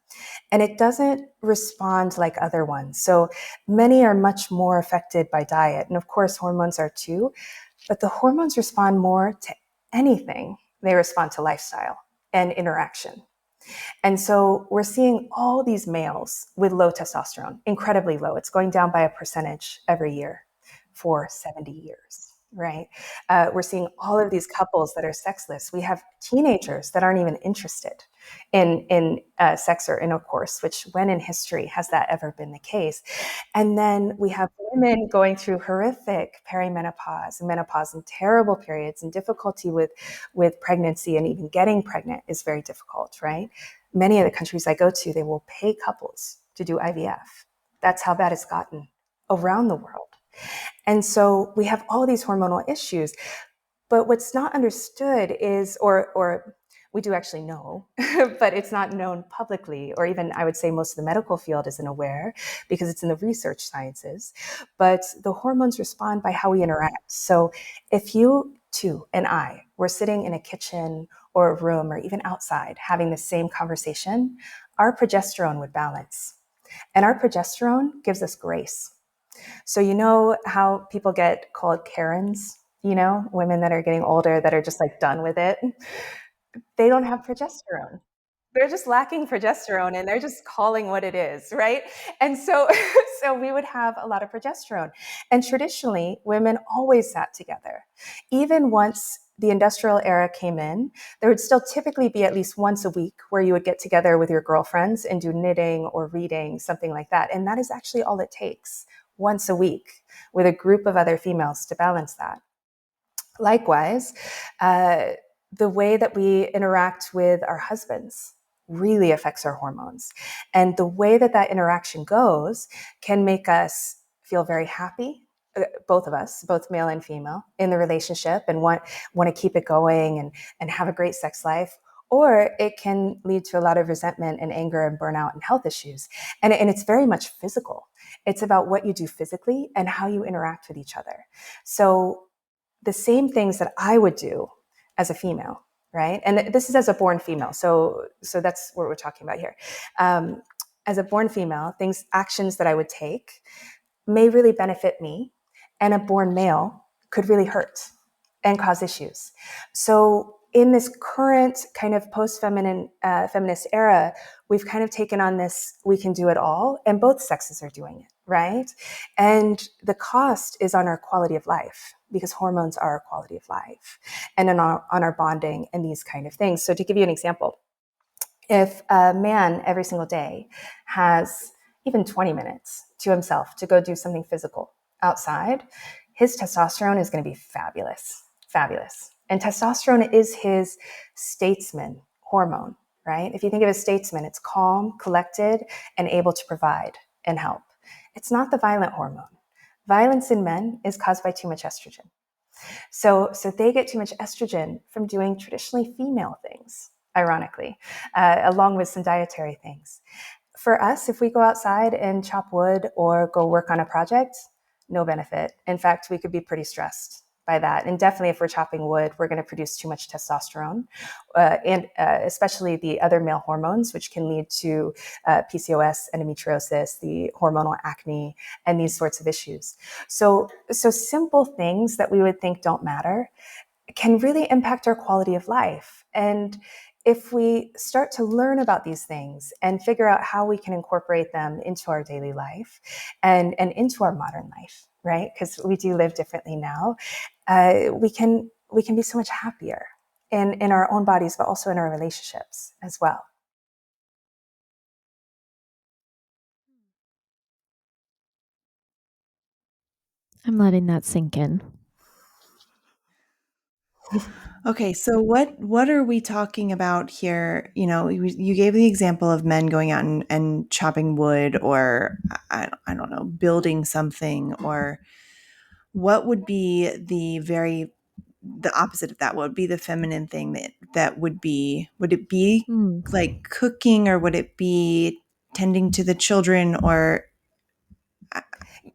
and it doesn't respond like other ones. So many are much more affected by diet, and of course hormones are too, but the hormones respond more to anything. They respond to lifestyle and interaction. And so we're seeing all these males with low testosterone, incredibly low. It's going down by a percentage every year for 70 years, right? We're seeing all of these couples that are sexless. We have teenagers that aren't even interested in sex or intercourse, which when in history has that ever been the case? And then we have women going through horrific perimenopause and menopause and terrible periods, and difficulty with pregnancy, and even getting pregnant is very difficult, right? Many of the countries I go to, they will pay couples to do IVF. That's how bad it's gotten around the world. And so we have all these hormonal issues. But what's not understood is, or we do actually know, but it's not known publicly, or even I would say most of the medical field isn't aware because it's in the research sciences. But the hormones respond by how we interact. So if you two and I were sitting in a kitchen or a room or even outside having the same conversation, our progesterone would balance. And our progesterone gives us grace. So you know how people get called Karens, women that are getting older that are just like done with it. They don't have progesterone. They're just lacking progesterone, and they're just calling what it is, right? And so so we would have a lot of progesterone. And traditionally, women always sat together. Even once the industrial era came in, there would still typically be at least once a week where you would get together with your girlfriends and do knitting or reading, something like that. And that is actually all it takes, once a week with a group of other females to balance that. Likewise, the way that we interact with our husbands really affects our hormones. And the way that that interaction goes can make us feel very happy, both of us, both male and female, in the relationship, and want to keep it going and have a great sex life. or it can lead to a lot of resentment and anger and burnout and health issues. And it's very much physical. It's about what you do physically and how you interact with each other. So the same things that I would do as a female, right? And this is as a born female. So that's what we're talking about here. As a born female, actions that I would take may really benefit me, and a born male could really hurt and cause issues. So in this current kind of post-feminine feminist era, we've kind of taken on this we can do it all, and both sexes are doing it, right? And the cost is on our quality of life, because hormones are our quality of life, and on our bonding and these kind of things. So to give you an example, if a man every single day has even 20 minutes to himself to go do something physical outside, his testosterone is going to be fabulous, fabulous. And testosterone is his statesman hormone, right? If you think of a statesman, it's calm, collected, and able to provide and help. It's not the violent hormone. Violence in men is caused by too much estrogen. So they get too much estrogen from doing traditionally female things, ironically, along with some dietary things. For us, if we go outside and chop wood or go work on a project, no benefit. In fact, we could be pretty stressed by that. And definitely if we're chopping wood, we're going to produce too much testosterone, and especially the other male hormones, which can lead to PCOS, endometriosis, the hormonal acne, and these sorts of issues. So simple things that we would think don't matter can really impact our quality of life. And if we start to learn about these things and figure out how we can incorporate them into our daily life and into our modern life, right? Because we do live differently now, we can be so much happier in our own bodies, but also in our relationships as well. I'm letting that sink in. Okay, so what are we talking about here? You gave the example of men going out and chopping wood, or I don't know, building something, or what would be the opposite of that? What would be the feminine thing that would it be Mm. like cooking, or would it be tending to the children, or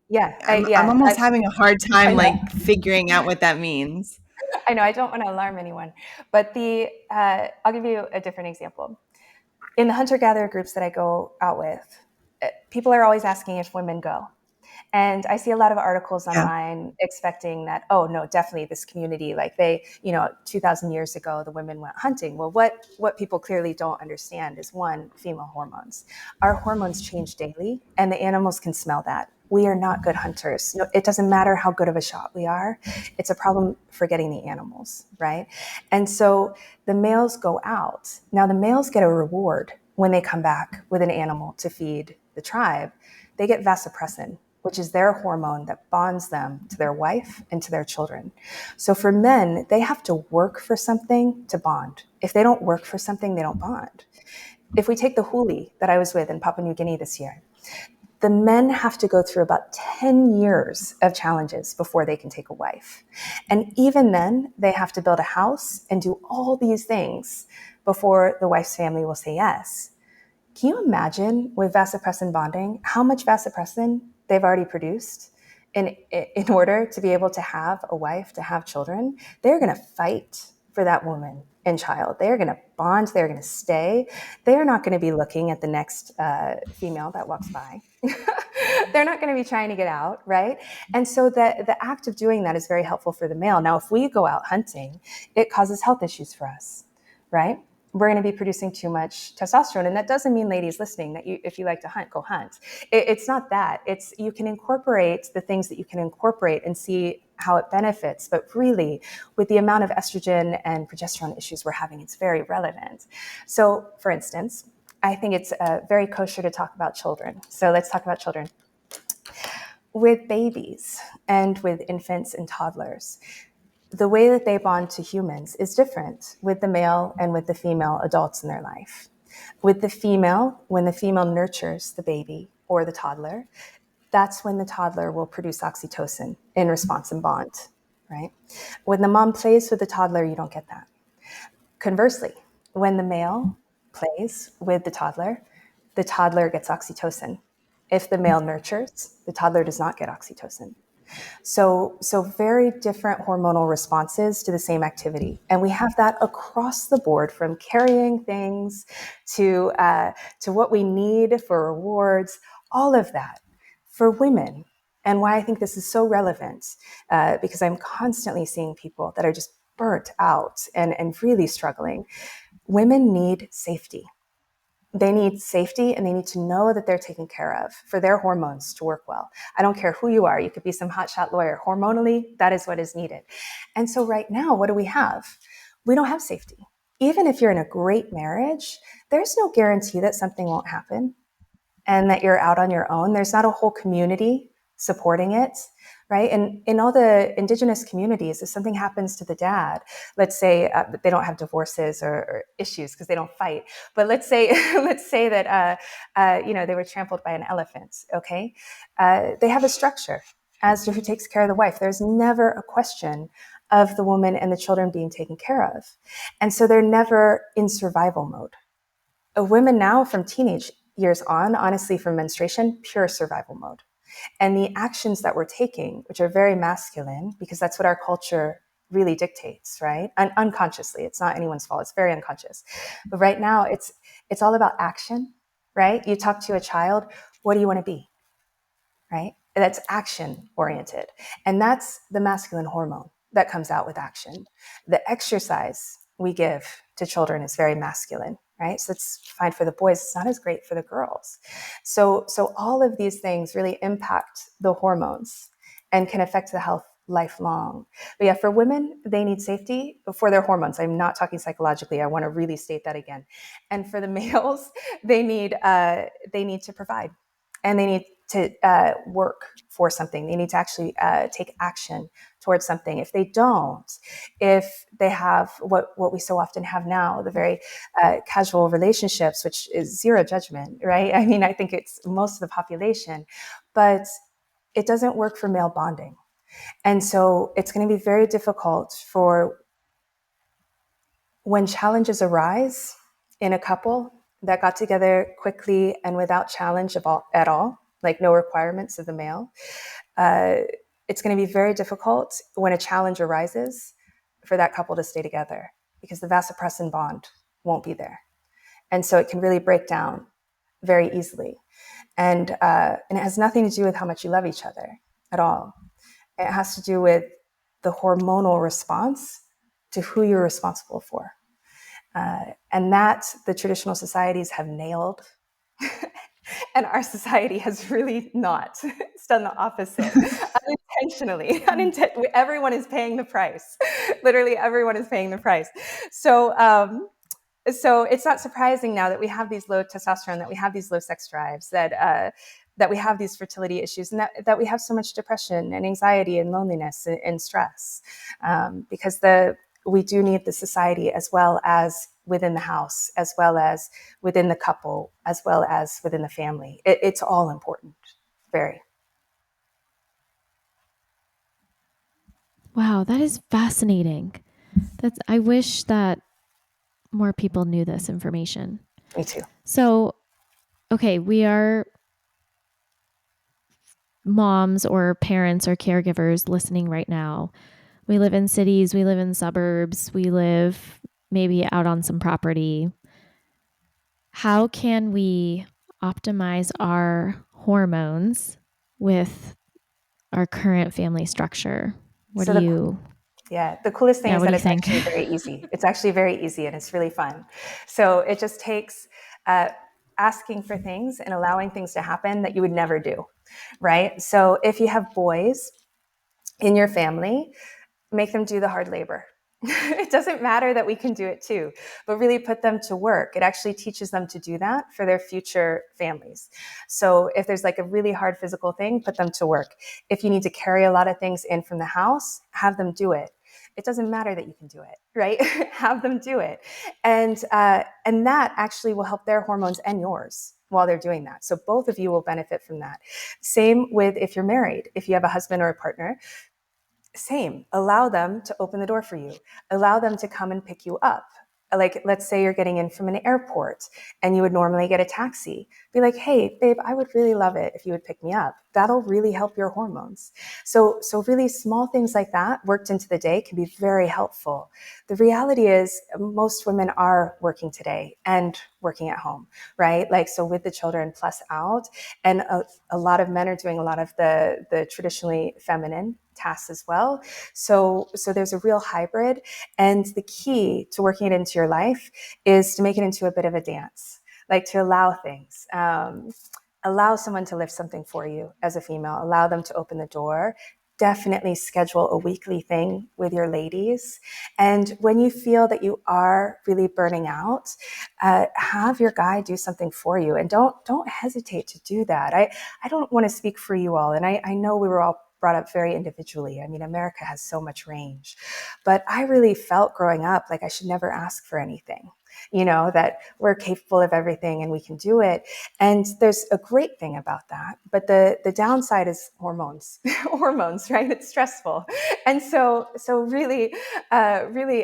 Yeah, I'm almost having a hard I time know. like figuring out what that means. I know. I don't want to alarm anyone, but I'll give you a different example. In the hunter-gatherer groups that I go out with, people are always asking if women go. And I see a lot of articles Yeah. online expecting that, oh no, definitely this community, like 2,000 years ago, the women went hunting. Well, what people clearly don't understand is, one, female hormones. Our hormones change daily, and the animals can smell that. We are not good hunters. No, it doesn't matter how good of a shot we are. It's a problem for getting the animals, right? And so the males go out. Now the males get a reward when they come back with an animal to feed the tribe. They get vasopressin, which is their hormone that bonds them to their wife and to their children. So for men, they have to work for something to bond. If they don't work for something, they don't bond. If we take the huli that I was with in Papua New Guinea this year, the men have to go through about 10 years of challenges before they can take a wife. And even then, they have to build a house and do all these things before the wife's family will say yes. Can you imagine with vasopressin bonding, how much vasopressin they've already produced in order to be able to have a wife, to have children? They're going to fight for that woman and child. They're going to bond. They're going to stay. They're not going to be looking at the next female that walks by. They're not going to be trying to get out, right? And so the act of doing that is very helpful for the male. Now, if we go out hunting, it causes health issues for us, right? We're going to be producing too much testosterone. And that doesn't mean, ladies listening, that if you like to hunt, go hunt. It's not that. It's you can incorporate the things that you can incorporate and see how it benefits. But really, with the amount of estrogen and progesterone issues we're having, it's very relevant. So, for instance, I think it's very kosher to talk about children. So let's talk about children. With babies and with infants and toddlers, the way that they bond to humans is different with the male and with the female adults in their life. With the female, when the female nurtures the baby or the toddler, that's when the toddler will produce oxytocin in response and bond, right? When the mom plays with the toddler, you don't get that. Conversely, When the male plays with the toddler gets oxytocin. If the male nurtures, the toddler does not get oxytocin. So very different hormonal responses to the same activity, and we have that across the board, from carrying things to what we need for rewards, all of that for women. And why I think this is so relevant, because I'm constantly seeing people that are just burnt out and really struggling. Women need safety. They need safety, and they need to know that they're taken care of for their hormones to work well. I don't care who you are. You could be some hotshot lawyer. Hormonally, that is what is needed. And so right now, what do we have? We don't have safety. Even if you're in a great marriage, there's no guarantee that something won't happen and that you're out on your own. There's not a whole community supporting it, right? And in all the indigenous communities, if something happens to the dad, let's say they don't have divorces or issues because they don't fight, but let's say let's say that they were trampled by an elephant. Okay, they have a structure as to who takes care of the wife. There's never a question of the woman and the children being taken care of, and so they're never in survival mode. Women now, from teenage years on, honestly, from menstruation, pure survival mode. And the actions that we're taking, which are very masculine, because that's what our culture really dictates, right? Unconsciously, it's not anyone's fault. It's very unconscious. But right now, it's all about action, right? You talk to a child, what do you want to be, right? That's action oriented. And that's the masculine hormone that comes out with action. The exercise we give to children is very masculine, right? So it's fine for the boys. It's not as great for the girls. So all of these things really impact the hormones and can affect the health lifelong. But yeah, for women, they need safety for their hormones. I'm not talking psychologically. I want to really state that again. And for the males, they need to provide, and they need to work for something. They need to actually take action towards something. If they don't, if they have what we so often have now, the very casual relationships, which is zero judgment, right? I mean, I think it's most of the population, but it doesn't work for male bonding. And so it's going to be very difficult for when challenges arise in a couple that got together quickly and without challenge at all, like no requirements of the male. It's going to be very difficult when a challenge arises for that couple to stay together, because the vasopressin bond won't be there. And so it can really break down very easily. And it has nothing to do with how much you love each other at all. It has to do with the hormonal response to who you're responsible for. And that the traditional societies have nailed. And our society has really not. It's done the opposite. Unintentionally. Everyone is paying the price. Literally everyone is paying the price. So it's not surprising now that we have these low testosterone, that we have these low sex drives, that we have these fertility issues, and that we have so much depression and anxiety and loneliness and stress, because we do need the society, as well as within the house, as well as within the couple, as well as within the family. It's all important, very. Wow, that is fascinating. I wish that more people knew this information. Me too. So, okay, we are moms or parents or caregivers listening right now. We live in cities, we live in suburbs, we live maybe out on some property. How can we optimize our hormones with our current family structure? What So do you the coolest thing Yeah, is what that do you it's think? actually very easy. It's actually very easy, and it's really fun. So it just takes asking for things and allowing things to happen that you would never do, right? So if you have boys in your family, make them do the hard labor. It doesn't matter that we can do it too, but really put them to work. It actually teaches them to do that for their future families. So if there's like a really hard physical thing, put them to work. If you need to carry a lot of things in from the house, have them do it. It doesn't matter that you can do it, right? Have them do it. And that actually will help their hormones and yours while they're doing that. So both of you will benefit from that. Same with if you're married. If you have a husband or a partner, same. Allow them to open the door for you. Allow them to come and pick you up. like, let's say you're getting in from an airport and you would normally get a taxi. Be like, hey, babe, I would really love it if you would pick me up. That'll really help your hormones. So really small things like that worked into the day can be very helpful. The reality is most women are working today and working at home, right? Like, so with the children plus out, and a lot of men are doing a lot of the traditionally feminine tasks as well. So there's a real hybrid. And the key to working it into your life is to make it into a bit of a dance, like to allow things. Allow someone to lift something for you as a female, allow them to open the door. Definitely schedule a weekly thing with your ladies. And when you feel that you are really burning out, have your guy do something for you. And don't hesitate to do that. I don't want to speak for you all. And I know we were all brought up very individually. I mean, America has so much range. But I really felt growing up like I should never ask for anything, that we're capable of everything and we can do it. And there's a great thing about that. But the downside is hormones, hormones, right? It's stressful. And so really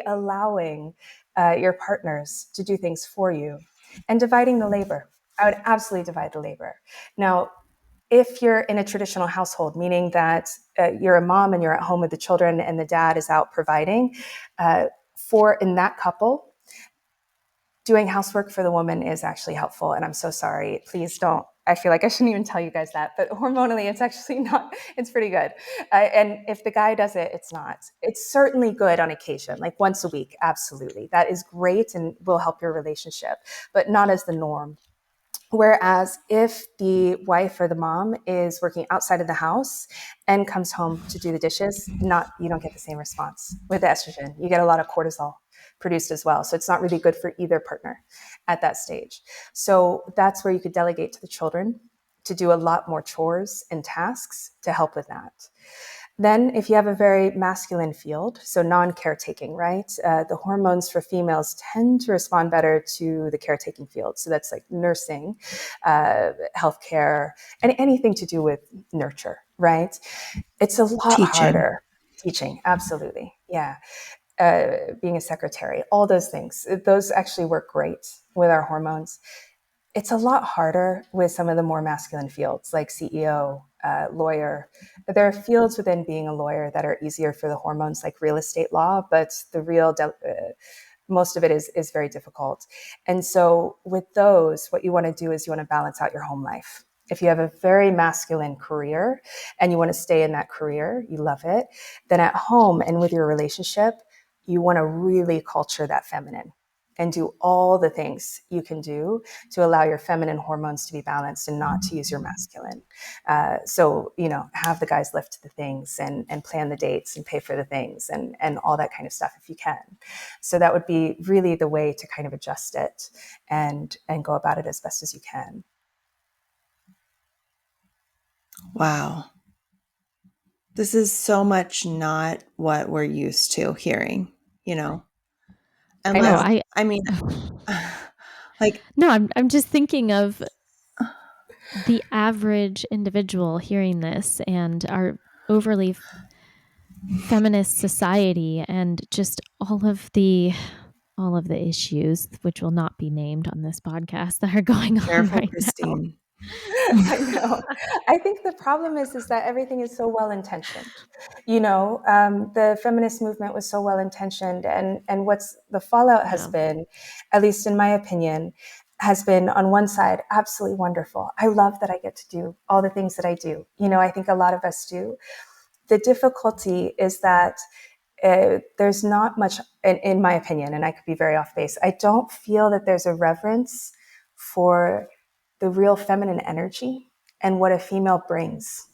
allowing your partners to do things for you and dividing the labor. I would absolutely divide the labor. Now, if you're in a traditional household, meaning that you're a mom and you're at home with the children and the dad is out providing, for in that couple, doing housework for the woman is actually helpful. And I'm so sorry. Please don't. I feel like I shouldn't even tell you guys that, but hormonally, it's actually not, it's pretty good. And if the guy does it, it's not. It's certainly good on occasion, like once a week. Absolutely. That is great and will help your relationship, but not as the norm. Whereas if the wife or the mom is working outside of the house and comes home to do the dishes, you don't get the same response with the estrogen. You get a lot of cortisol produced as well. So it's not really good for either partner at that stage. So that's where you could delegate to the children to do a lot more chores and tasks to help with that. Then, if you have a very masculine field, so non-caretaking, right? The hormones for females tend to respond better to the caretaking field. So that's like nursing, healthcare, and anything to do with nurture, right? It's a lot Teaching. harder. Teaching, absolutely. Yeah. Being a secretary, all those things. Those actually work great with our hormones. It's a lot harder with some of the more masculine fields like CEO, lawyer. There are fields within being a lawyer that are easier for the hormones, like real estate law, but most of it is very difficult. And so with those, what you want to do is you want to balance out your home life. If you have a very masculine career and you want to stay in that career, you love it, then at home and with your relationship, you want to really culture that feminine and do all the things you can do to allow your feminine hormones to be balanced and not to use your masculine. Have the guys lift the things and plan the dates and pay for the things and all that kind of stuff if you can. So that would be really the way to kind of adjust it and go about it as best as you can. Wow. This is so much not what we're used to hearing, you know? I Oh, Unless, know. I I mean, like, no, I'm just thinking of the average individual hearing this and our overly feminist society and just all of the issues which will not be named on this podcast that are going on careful, right now. Christine. I know. I think the problem is that everything is so well intentioned. The feminist movement was so well intentioned, and what's the fallout has Yeah. been, at least in my opinion, has been on one side absolutely wonderful. I love that I get to do all the things that I do. I think a lot of us do. The difficulty is that there's not much, in my opinion, and I could be very off base. I don't feel that there's a reverence for the real feminine energy and what a female brings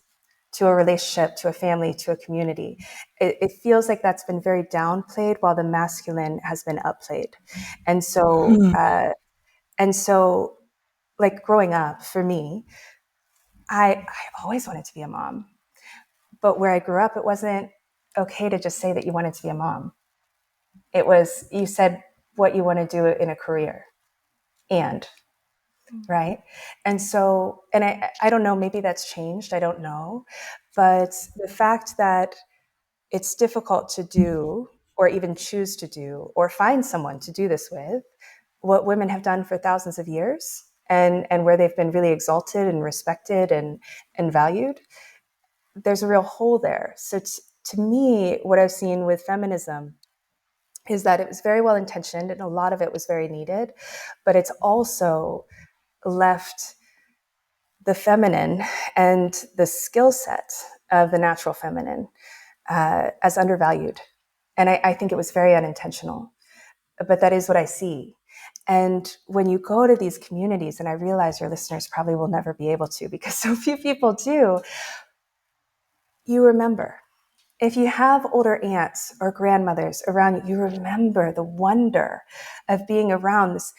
to a relationship, to a family, to a community. It feels like that's been very downplayed while the masculine has been upplayed. And so, Hmm. like growing up for me, I always wanted to be a mom. But where I grew up, it wasn't okay to just say that you wanted to be a mom. It was, you said what you want to do in a career and right. And I don't know, maybe that's changed. I don't know. But the fact that it's difficult to do or even choose to do or find someone to do this with what women have done for thousands of years, and where they've been really exalted and respected and valued, there's a real hole there. So to me, what I've seen with feminism is that it was very well intentioned and a lot of it was very needed, but it's also left the feminine and the skill set of the natural feminine as undervalued. And I think it was very unintentional, but that is what I see. And when you go to these communities, and I realize your listeners probably will never be able to because so few people do, you remember. If you have older aunts or grandmothers around you, you remember the wonder of being around this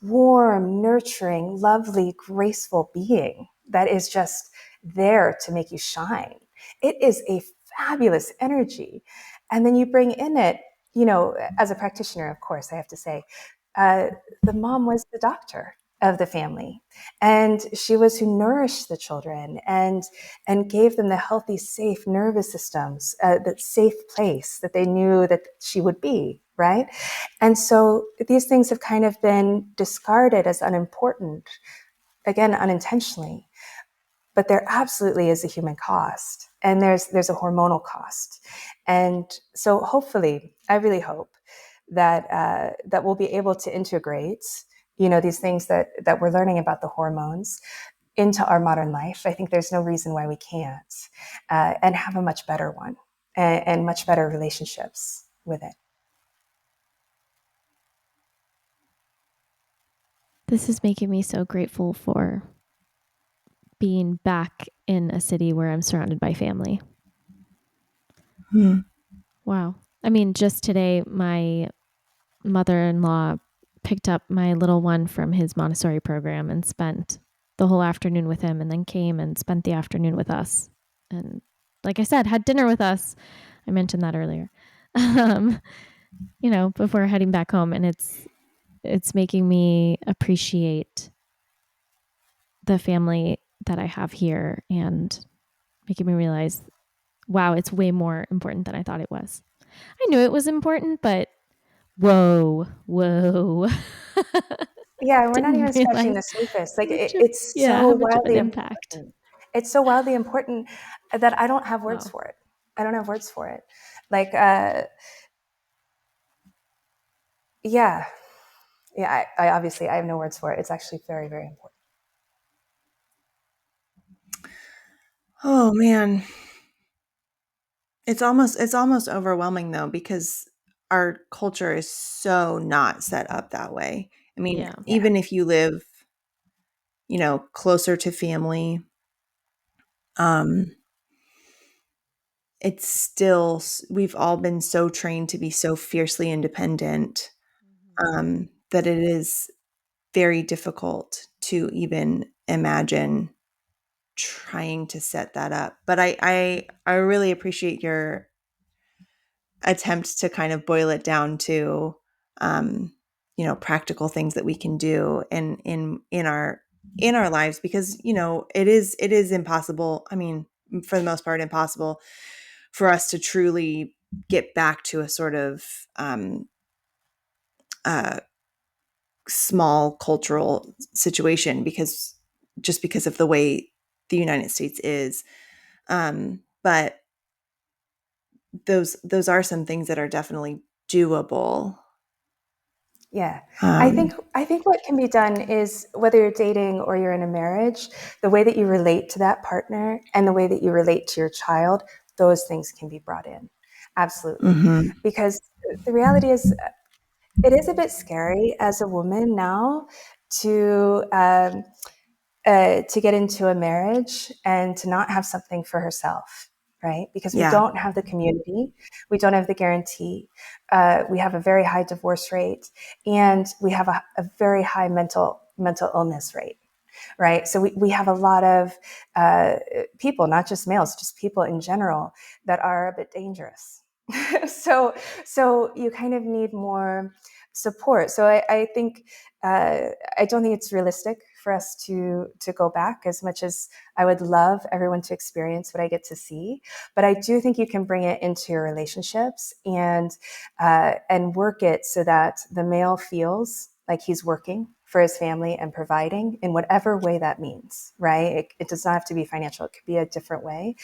warm, nurturing, lovely, graceful being that is just there to make you shine. It is a fabulous energy. And then you bring in it, as a practitioner, of course, I have to say, uh, the mom was the doctor of the family, and she was who nourished the children and gave them the healthy, safe nervous systems, that safe place that they knew that she would be, right? And so these things have kind of been discarded as unimportant, again, unintentionally. But there absolutely is a human cost, and there's a hormonal cost. And so hopefully, I really hope that we'll be able to integrate, these things that we're learning about the hormones into our modern life. I think there's no reason why we can't, and have a much better one, and much better relationships with it. This is making me so grateful for being back in a city where I'm surrounded by family. Wow. I mean, just today, my mother-in-law picked up my little one from his Montessori program and spent the whole afternoon with him, and then came and spent the afternoon with us. And like I said, had dinner with us. I mentioned that earlier. Before heading back home, and it's making me appreciate the family that I have here, and making me realize, wow, it's way more important than I thought it was. I knew it was important, but whoa. Yeah, we're not Didn't even scratching realize the surface. Like it's yeah, so how much of an wildly impact. important. It's so wildly important that I don't have words Wow. for it. I don't have words for it. Like, yeah, yeah. I obviously I have no words for it. It's actually very, very important. Oh man. It's almost overwhelming though, because our culture is so not set up that way. I mean, Yeah. Yeah, even if you live, closer to family, um it's still we've all been so trained to be so fiercely independent, that it is very difficult to even imagine trying to set that up. But I really appreciate your attempt to kind of boil it down to, um, practical things that we can do in our lives, because it is impossible. I mean, for the most part, impossible for us to truly get back to a sort of, uh, small cultural situation, because of the way the United States is. But those are some things that are definitely doable. yeah. I Um, think I think what can be done is, whether you're dating or you're in a marriage, the way that you relate to that partner and the way that you relate to your child, those things can be brought in. Absolutely. mhm. Because the reality is, it is a bit scary as a woman now to to get into a marriage and to not have something for herself, right? Because we Yeah. don't have the community, we don't have the guarantee, we have a very high divorce rate, and we have a very high mental illness rate. Right. So we have a lot of people, not just males, just people in general, that are a bit dangerous. so so you kind of need more support. So I think I don't think it's realistic for us to go back, as much as I would love everyone to experience what I get to see. But I do think you can bring it into your relationships and work it so that the male feels like he's working for his family and providing in whatever way that means, right? It does not have to be financial. It could be a different way.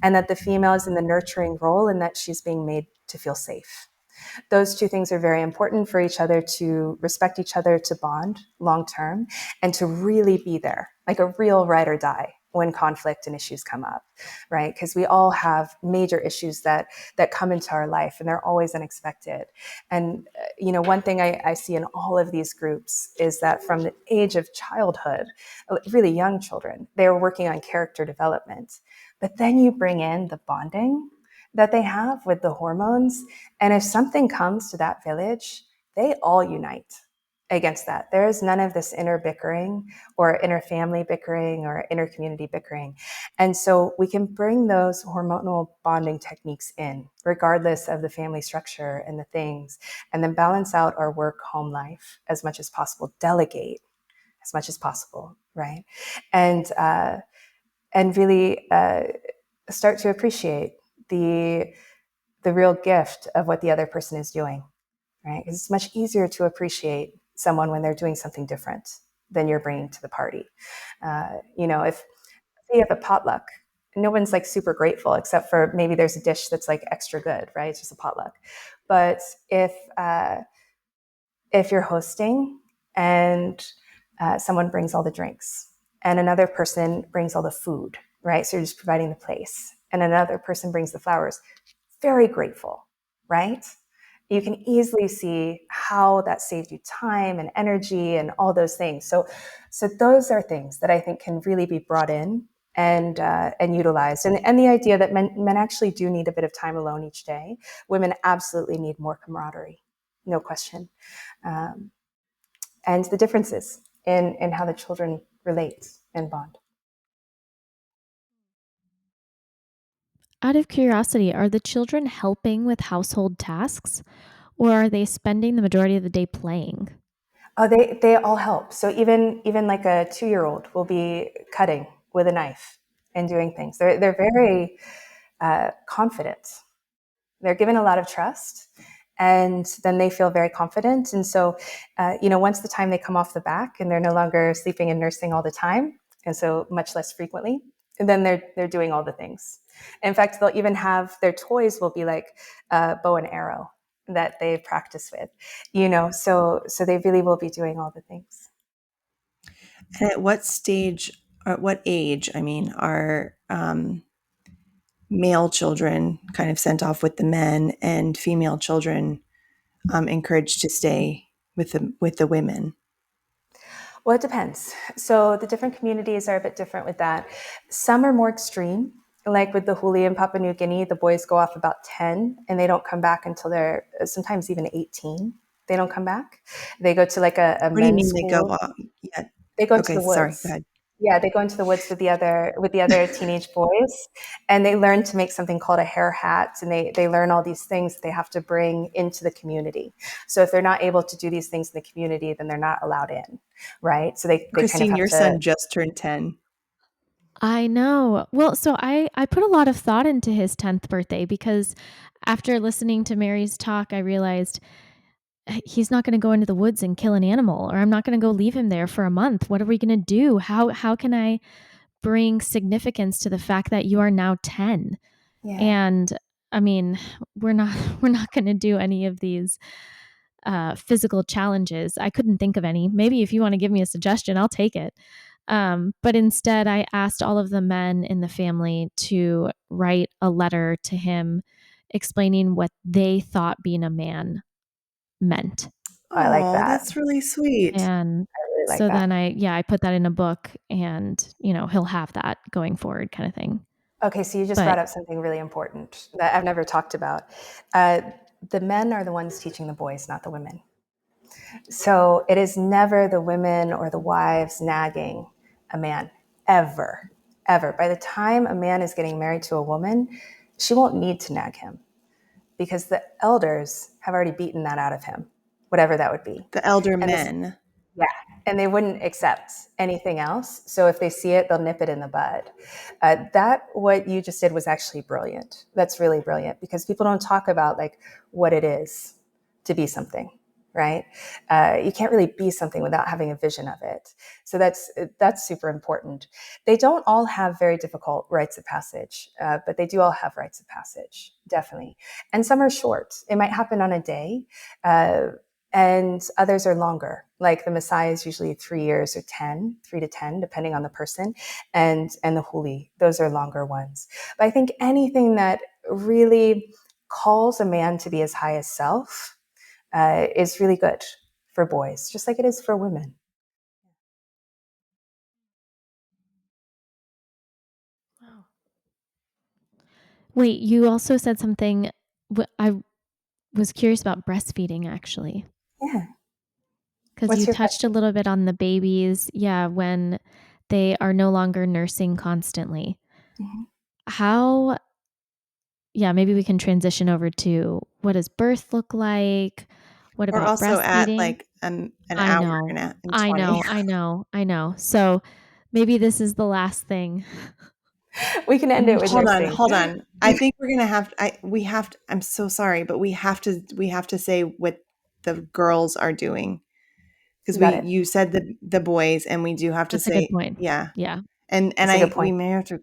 And that the female is in the nurturing role and that she's being made to feel safe. Those two things are very important for each other, to respect each other, to bond long term, and to really be there, like a real ride or die when conflict and issues come up, right? Because we all have major issues that come into our life, and they're always unexpected. And one thing I see in all of these groups is that from the age of childhood, really young children, they're working on character development. But then you bring in the bonding that they have with the hormones, and if something comes to that village, they all unite against that. There is none of this inner bickering or inner family bickering or inner community bickering. And so we can bring those hormonal bonding techniques in, regardless of the family structure and the things, and then balance out our work home life as much as possible, delegate as much as possible, right? And really start to appreciate the real gift of what the other person is doing, right? Because it's much easier to appreciate someone when they're doing something different than you're bringing to the party. If you have a potluck, no one's like super grateful except for maybe there's a dish that's like extra good, right? It's just a potluck. But if you're hosting and someone brings all the drinks and another person brings all the food, right? So you're just providing the place, and another person brings the flowers, very grateful, right? You can easily see how that saved you time and energy and all those things. So those are things that I think can really be brought in and utilized. And the idea that men actually do need a bit of time alone each day. Women absolutely need more camaraderie, no question. Um, and the differences in how the children relate and bond. Out of curiosity, are the children helping with household tasks or are they spending the majority of the day playing? Oh, they all help. So even like a 2-year-old will be cutting with a knife and doing things. They're very confident. They're given a lot of trust, and then they feel very confident. And so, once the time they come off the back and they're no longer sleeping and nursing all the time, and so much less frequently, and then they're doing all the things. In fact, they'll even have their toys will be like bow and arrow that they practice with, so they really will be doing all the things. And at what stage, or at what age, I mean, are male children kind of sent off with the men and female children encouraged to stay with the women? Well, it depends. So the different communities are a bit different with that. Some are more extreme. Like with the Huli in Papua New Guinea, the boys go off about 10 and they don't come back until they're sometimes even 18. They don't come back. They go to like a What do you men's mean they go school. off? Yeah. They go into Okay, the sorry. Go woods. ahead. Yeah, they go into the woods with the other teenage boys, and they learn to make something called a hair hat, and they learn all these things that they have to bring into the community. So if they're not able to do these things in the community, then they're not allowed in, right? So they kind of Christine, have your to. son just turned 10. I know. Well, so I put a lot of thought into his 10th birthday because after listening to Mary's talk, I realized he's not going to go into the woods and kill an animal, or I'm not going to go leave him there for a month. What are we going to do? How can I bring significance to the fact that you are now 10? Yeah. And I mean, we're not we're not going to do any of these physical challenges. I couldn't think of any. Maybe if you want to give me a suggestion, I'll take it. But instead, I asked all of the men in the family to write a letter to him explaining what they thought being a man meant. I like Oh, that. that's really sweet. And I really like so that. then I put that in a book and, he'll have that going forward kind of thing. Okay, so you just But brought up something really important that I've never talked about. Uh, the men are the ones teaching the boys, not the women. So it is never the women or the wives nagging a man, ever, ever. By the time a man is getting married to a woman, she won't need to nag him because the elders have already beaten that out of him, whatever that would be. The elder And this men. Yeah, and they wouldn't accept anything else. So if they see it, they'll nip it in the bud. That what you just did was actually brilliant. That's really brilliant because people don't talk about like what it is to be something, right? You can't really be something without having a vision of it. So that's super important. They don't all have very difficult rites of passage, but they do all have rites of passage, definitely. And some are short. It might happen on a day. Uh, and others are longer. Like the Messiah is usually 3 years or 10, 3 to 10, depending on the person, and the Huli, those are longer ones. But I think anything that really calls a man to be as high as self is really good for boys, just like it is for women. Wow. Wait, you also said something. I was curious about breastfeeding actually, Yeah. because What's you your touched a question? little bit on the babies. Yeah, when they are no longer nursing constantly. Mhm. How, yeah, maybe we can transition over to what does birth look like? What We're about also at breastfeeding? like an I hour know. and I 20. know. I know. I know. So maybe this is the last thing. We can end it with Hold on, nursing. hold on. I think we're gonna have we have to, I'm so sorry, but we have to say what the girls are doing because You got we it. you said the boys and we do have to That's a good say point. yeah. Yeah. And That's a good we point. may have to,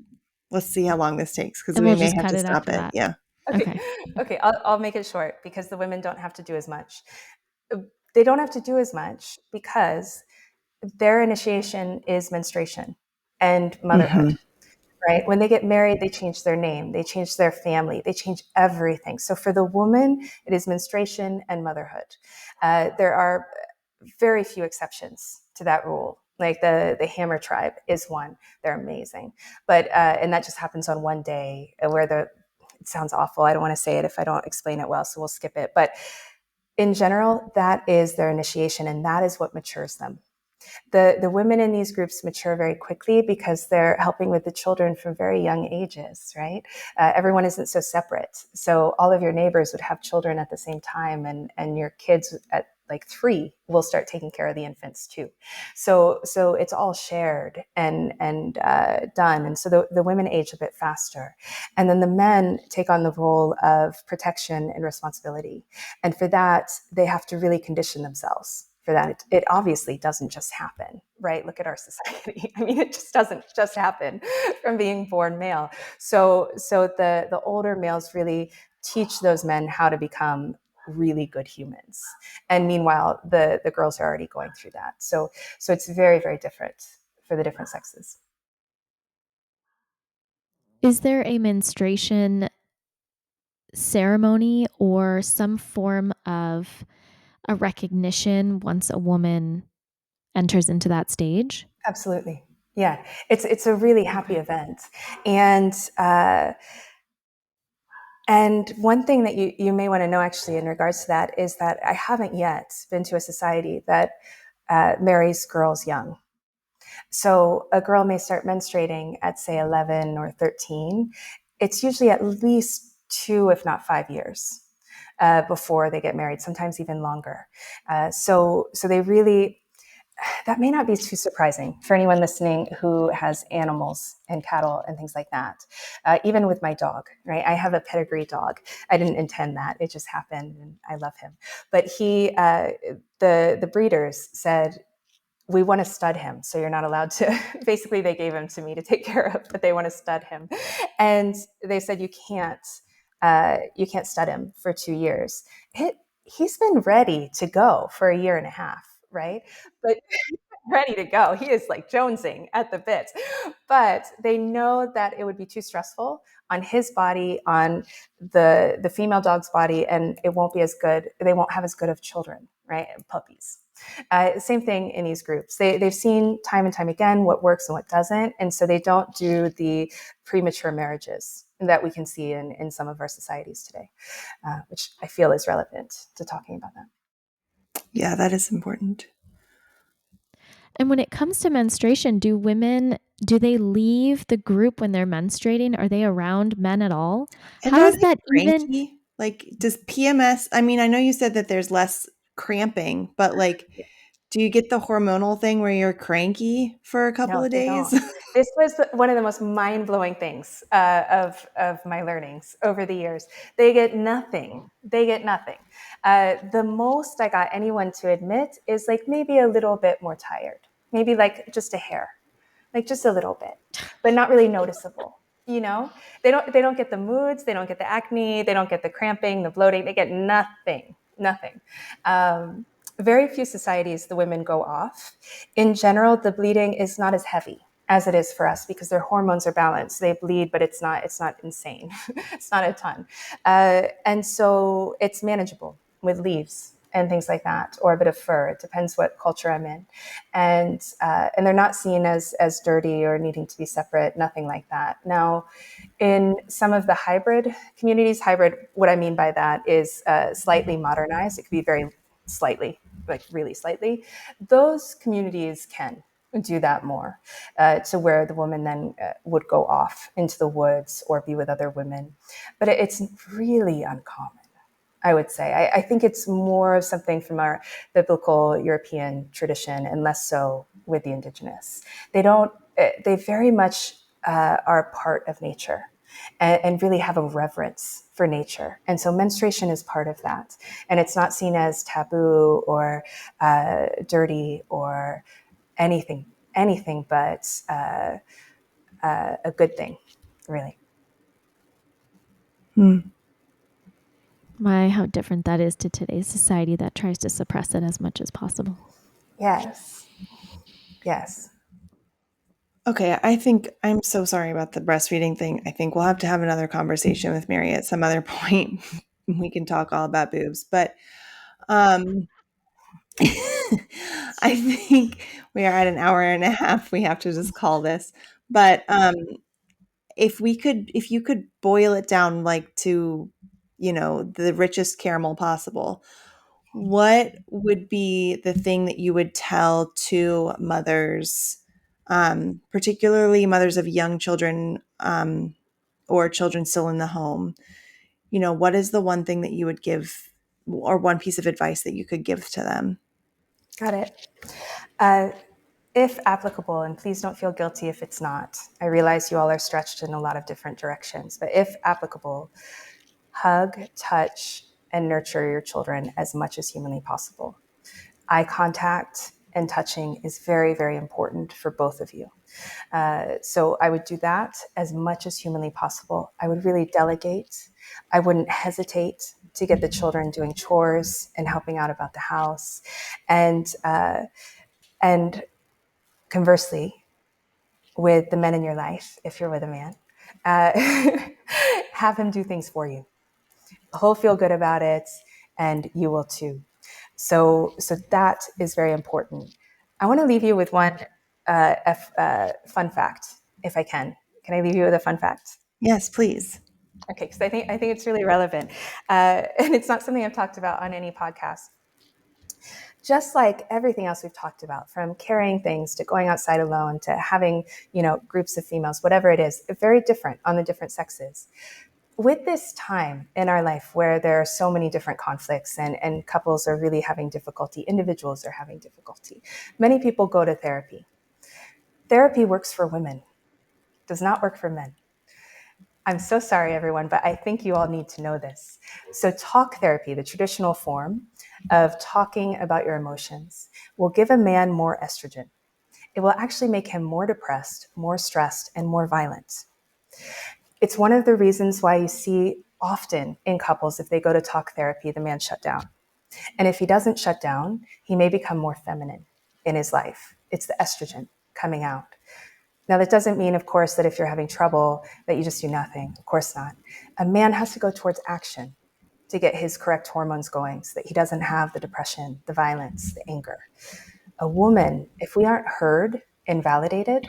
let's see how long this takes because And we we'll may just have cut to it stop after it. that. Yeah. Okay. Okay. Okay. I'll make it short because the women don't have to do as much. They don't have to do as much because their initiation is menstruation and motherhood, Hmm. right? When they get married, they change their name, they change their family, they change everything. So for the woman, it is menstruation and motherhood. There are very few exceptions to that rule. Like the Hammer tribe is one. They're amazing, but and that just happens on one day where the it sounds awful. I don't want to say it if I don't explain it well, so we'll skip it. But in general, that is their initiation, and that is what matures them. The women in these groups mature very quickly because they're helping with the children from very young ages, right? Everyone isn't so separate. So all of your neighbors would have children at the same time, and your kids at like 3 will start taking care of the infants too. So it's all shared and done. And so the women age a bit faster. And then the men take on the role of protection and responsibility. And for that, they have to really condition themselves for that. It obviously doesn't just happen, right? Look at our society. I mean, it just doesn't just happen from being born male. So the older males really teach those men how to become really good humans. And meanwhile, the girls are already going through that. So it's very, very different for the different sexes. Is there a menstruation ceremony or some form of a recognition once a woman enters into that stage? Absolutely. Yeah, it's a really happy Okay. event, and and one thing that you may want to know actually in regards to that is that I haven't yet been to a society that marries girls young. So a girl may start menstruating at say 11 or 13. It's usually at least 2, if not 5 years before they get married, sometimes even longer. So they really that may not be too surprising for anyone listening who has animals and cattle and things like that. Even with my dog, right? I have a pedigree dog. I didn't intend that; it just happened, and I love him. But the breeders said, we want to stud him, so you're not allowed to. Basically, they gave him to me to take care of, but they want to stud him, and they said you can't stud him for 2 years. He's been ready to go for a year and a half, right? But ready to go. He is like jonesing at the bit. But they know that it would be too stressful on his body, on the female dog's body, and it won't be as good. They won't have as good of children, right? Puppies. Same thing in these groups. They've seen time and time again what works and what doesn't. And so they don't do the premature marriages that we can see in some of our societies today, which I feel is relevant to talking about that. Yeah, that is important. And when it comes to menstruation, do they leave the group when they're menstruating? Are they around men at all? And How are does they that even cranky? Like, does PMS, I mean, I know you said that there's less cramping, but like, Yeah. Do you get the hormonal thing where you're cranky for a couple No, of they days? don't. This was one of the most mind-blowing things of my learnings over the years. They get nothing. They get nothing. The most I got anyone to admit is like maybe a little bit more tired, maybe like just a hair, like just a little bit, but not really noticeable. You know, they don't get the moods, they don't get the acne, they don't get the cramping, the bloating. They get nothing, nothing. Um, Very few societies the women go off. In general, the bleeding is not as heavy as it is for us because their hormones are balanced. They bleed, but it's not insane. It's not a ton, and so it's manageable with leaves and things like that, or a bit of fur. It depends what culture I'm in, and they're not seen as dirty or needing to be separate. Nothing like that. Now, in some of the hybrid communities, hybrid, what I mean by that is slightly modernized. It could be very slightly, like really slightly. Those communities can do that more, to where the woman then would go off into the woods or be with other women. But it's really uncommon, I would say. I think it's more of something from our biblical European tradition and less so with the indigenous. They don't, they very much are part of nature and really have a reverence for nature. And so menstruation is part of that. And it's not seen as taboo or dirty or anything, anything but a good thing, really. My, how different that is to today's society that tries to suppress it as much as possible. Yes. Yes. Okay, I think I'm so sorry about the breastfeeding thing. I think we'll have to have another conversation with Mary at some other point. We can talk all about boobs, but um I think we are at an hour and a half. We have to just call this. But if you could boil it down like to, the richest caramel possible, what would be the thing that you would tell to mothers, particularly mothers of young children, or children still in the home? What is the one thing that you would give, or one piece of advice that you could give to them? Got it. Uh, if applicable, and please don't feel guilty if it's not, I realize you all are stretched in a lot of different directions, but if applicable, hug, touch, and nurture your children as much as humanly possible. Eye contact and touching is very, very important for both of you. So I would do that as much as humanly possible. I would really delegate. I wouldn't hesitate to get the children doing chores and helping out about the house. And conversely, with the men in your life, if you're with a man, uh, have him do things for you. He'll feel good about it, and you will too. So that is very important. I want to leave you with one fun fact, if I can. Can I leave you with a fun fact? Yes, please. Okay, because I think it's really relevant, and it's not something I've talked about on any podcast. Just like everything else we've talked about, from carrying things to going outside alone to having, groups of females, whatever it is, very different on the different sexes. With this time in our life where there are so many different conflicts and couples are really having difficulty, individuals are having difficulty, many people go to therapy. Therapy works for women, does not work for men. I'm so sorry, everyone, but I think you all need to know this. So, talk therapy, the traditional form of talking about your emotions, will give a man more estrogen. It will actually make him more depressed, more stressed, and more violent. It's one of the reasons why you see often in couples, if they go to talk therapy, the man shut down. And if he doesn't shut down, he may become more feminine in his life. It's the estrogen coming out. Now, that doesn't mean, of course, that if you're having trouble, that you just do nothing. Of course not. A man has to go towards action to get his correct hormones going so that he doesn't have the depression, the violence, the anger. A woman, if we aren't heard and validated,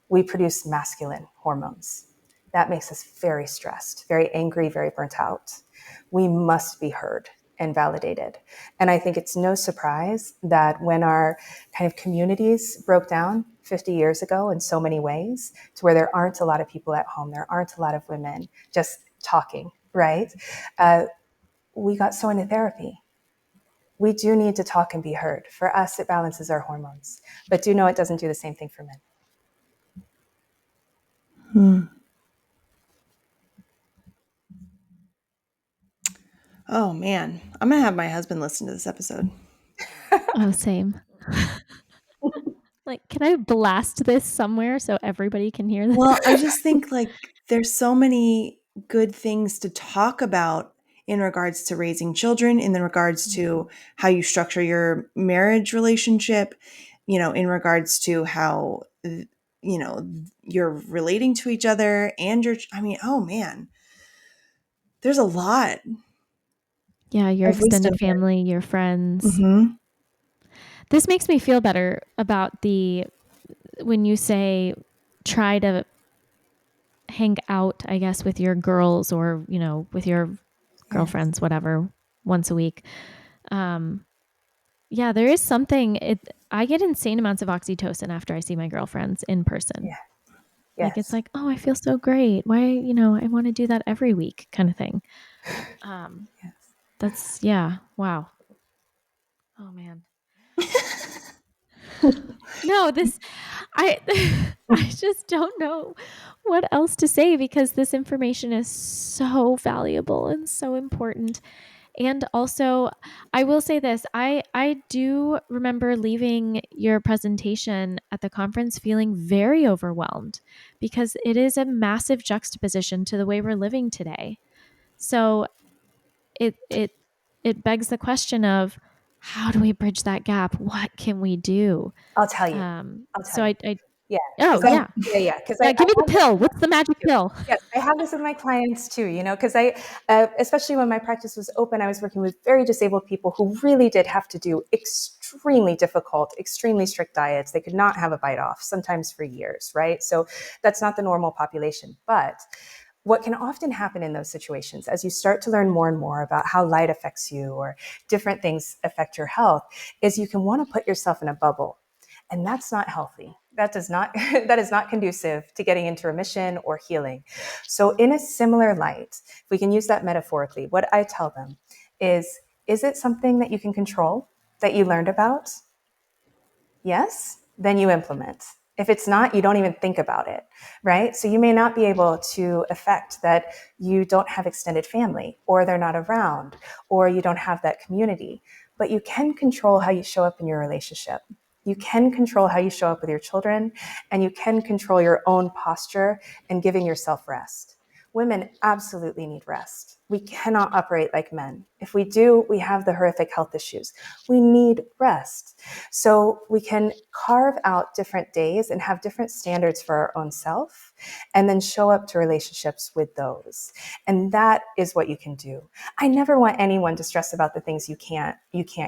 we produce masculine hormones. That makes us very stressed, very angry, very burnt out. We must be heard and validated. And I think it's no surprise that when our kind of communities broke down 50 years ago in so many ways, to where there aren't a lot of people at home, there aren't a lot of women just talking, right? We got so into therapy. we do need to talk and be heard. For us, it balances our hormones, but do know it doesn't do the same thing for men. Oh man, I'm gonna have my husband listen to this episode. Oh, same. Like, can I blast this somewhere so everybody can hear this? Well, I just think like there's so many good things to talk about in regards to raising children, in regards to how you structure your marriage relationship, in regards to how, you're relating to each other and oh man, there's a lot Yeah, your of wisdom extended here. family, your friends. Mm-hmm. This makes me feel better about when you say try to hang out, I guess, with your girls or, with your Yes. girlfriends, whatever, once a week. Yeah, there is something. I get insane amounts of oxytocin after I see my girlfriends in person. Yeah. Like, it's Yes. like, oh, I feel so great. Why, I want to do that every week kind of thing. Um, Yes. yeah. Wow. Oh man. No, I, I just don't know what else to say because this information is so valuable and so important. And also, I will say this, I do remember leaving your presentation at the conference feeling very overwhelmed because it is a massive juxtaposition to the way we're living today. So it it it begs the question of how do we bridge that gap? What can we do? I'll tell you. I'll tell So you. I Yeah. oh Because I, yeah. yeah. Because Yeah, I give me the have this. pill. What's the magic pill? Yes, I have this with my clients too, because especially when my practice was open, I was working with very disabled people who really did have to do extremely difficult, extremely strict diets. They could not have a bite off, sometimes for years, right? So that's not the normal population. But what can often happen in those situations, as you start to learn more and more about how light affects you or different things affect your health, is you can want to put yourself in a bubble. And that's not healthy. That does not that is not conducive to getting into remission or healing. So in a similar light, if we can use that metaphorically, what I tell them is it something that you can control, that you learned about? Yes, then you implement. If it's not, you don't even think about it, right? So you may not be able to affect that you don't have extended family, or they're not around, or you don't have that community, but you can control how you show up in your relationship. You can control how you show up with your children, and you can control your own posture and giving yourself rest. Women absolutely need rest. We cannot operate like men. If we do, we have the horrific health issues. We need rest. So we can carve out different days and have different standards for our own self, and then show up to relationships with those. And that is what you can do. I never want anyone to stress about the things you can't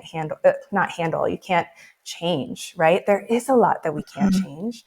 handle, not handle, you can't change, right? There is a lot that we can't change.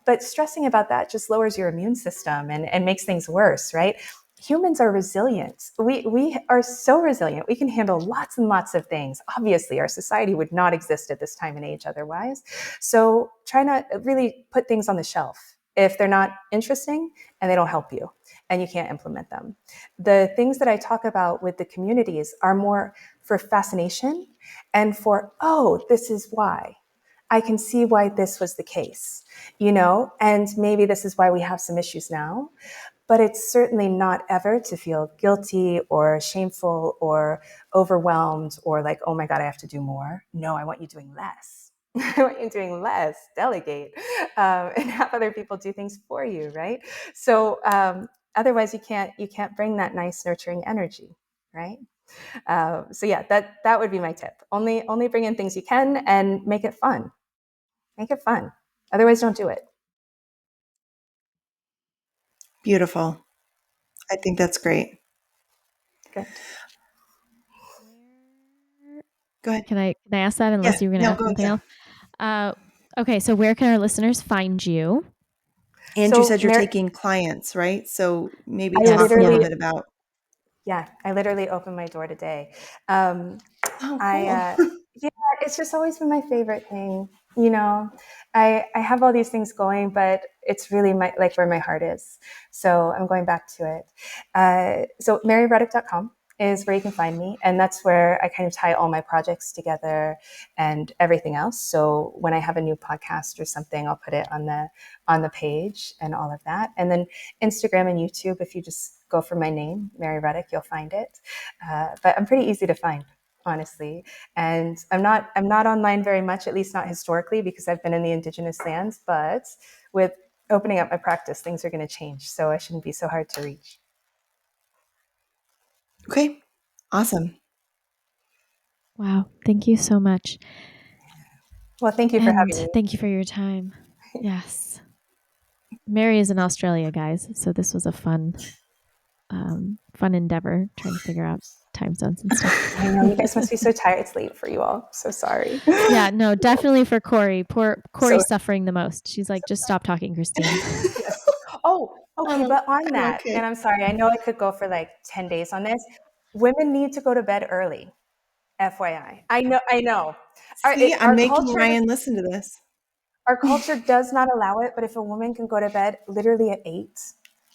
But stressing about that just lowers your immune system and makes things worse, right? Humans are resilient. We are so resilient. We can handle lots and lots of things. Obviously, our society would not exist at this time and age otherwise. So try not really put things on the shelf if they're not interesting and they don't help you and you can't implement them. The things that I talk about with the communities are more for fascination and for, oh, this is why. I can see why this was the case, and maybe this is why we have some issues now, but it's certainly not ever to feel guilty or shameful or overwhelmed or like, oh my God, I have to do more. No, I want you doing less. I want you doing less, delegate, and have other people do things for you, right? So otherwise you can't bring that nice nurturing energy, right? So yeah, that would be my tip. Only bring in things you can and make it fun. Make it fun. Otherwise, don't do it. Beautiful. I think that's great. Good. Go ahead. Can I ask that Yeah. unless you were going to No, ask go something ahead. else? Okay, so where can our listeners find you? And you So, said you're taking clients, right? So maybe I talk Yes, a little yeah. literally, bit about. yeah, I literally opened my door today. Um, Oh, I, cool. yeah, it's just always been my favorite thing. I have all these things going, but it's really where my heart is. So I'm going back to it. So maryruddick.com is where you can find me. And that's where I kind of tie all my projects together and everything else. So when I have a new podcast or something, I'll put it on the page and all of that. And then Instagram and YouTube, if you just go for my name, Mary Ruddick, you'll find it. But I'm pretty easy to find, honestly. And I'm not online very much, at least not historically, because I've been in the Indigenous lands. But with opening up my practice, things are going to change. So I shouldn't be so hard to reach. Okay. Awesome. Wow. Thank you so much. Well, thank you for having me. Thank you for your time. Yes. Mary is in Australia, guys. So this was a fun endeavor trying to figure out time zones and stuff. I know you guys must be so tired. It's late for you all. So sorry. Yeah, no, definitely for Corey. Poor Corey's suffering the most. She's like, just stop talking, Christine. Yes. Oh, okay. But on that, okay. and I'm sorry, I know I could go for like 10 days on this. Women need to go to bed early. FYI. I know. See, I'm making Ryan listen to this. Our culture does not allow it, but if a woman can go to bed literally at 8,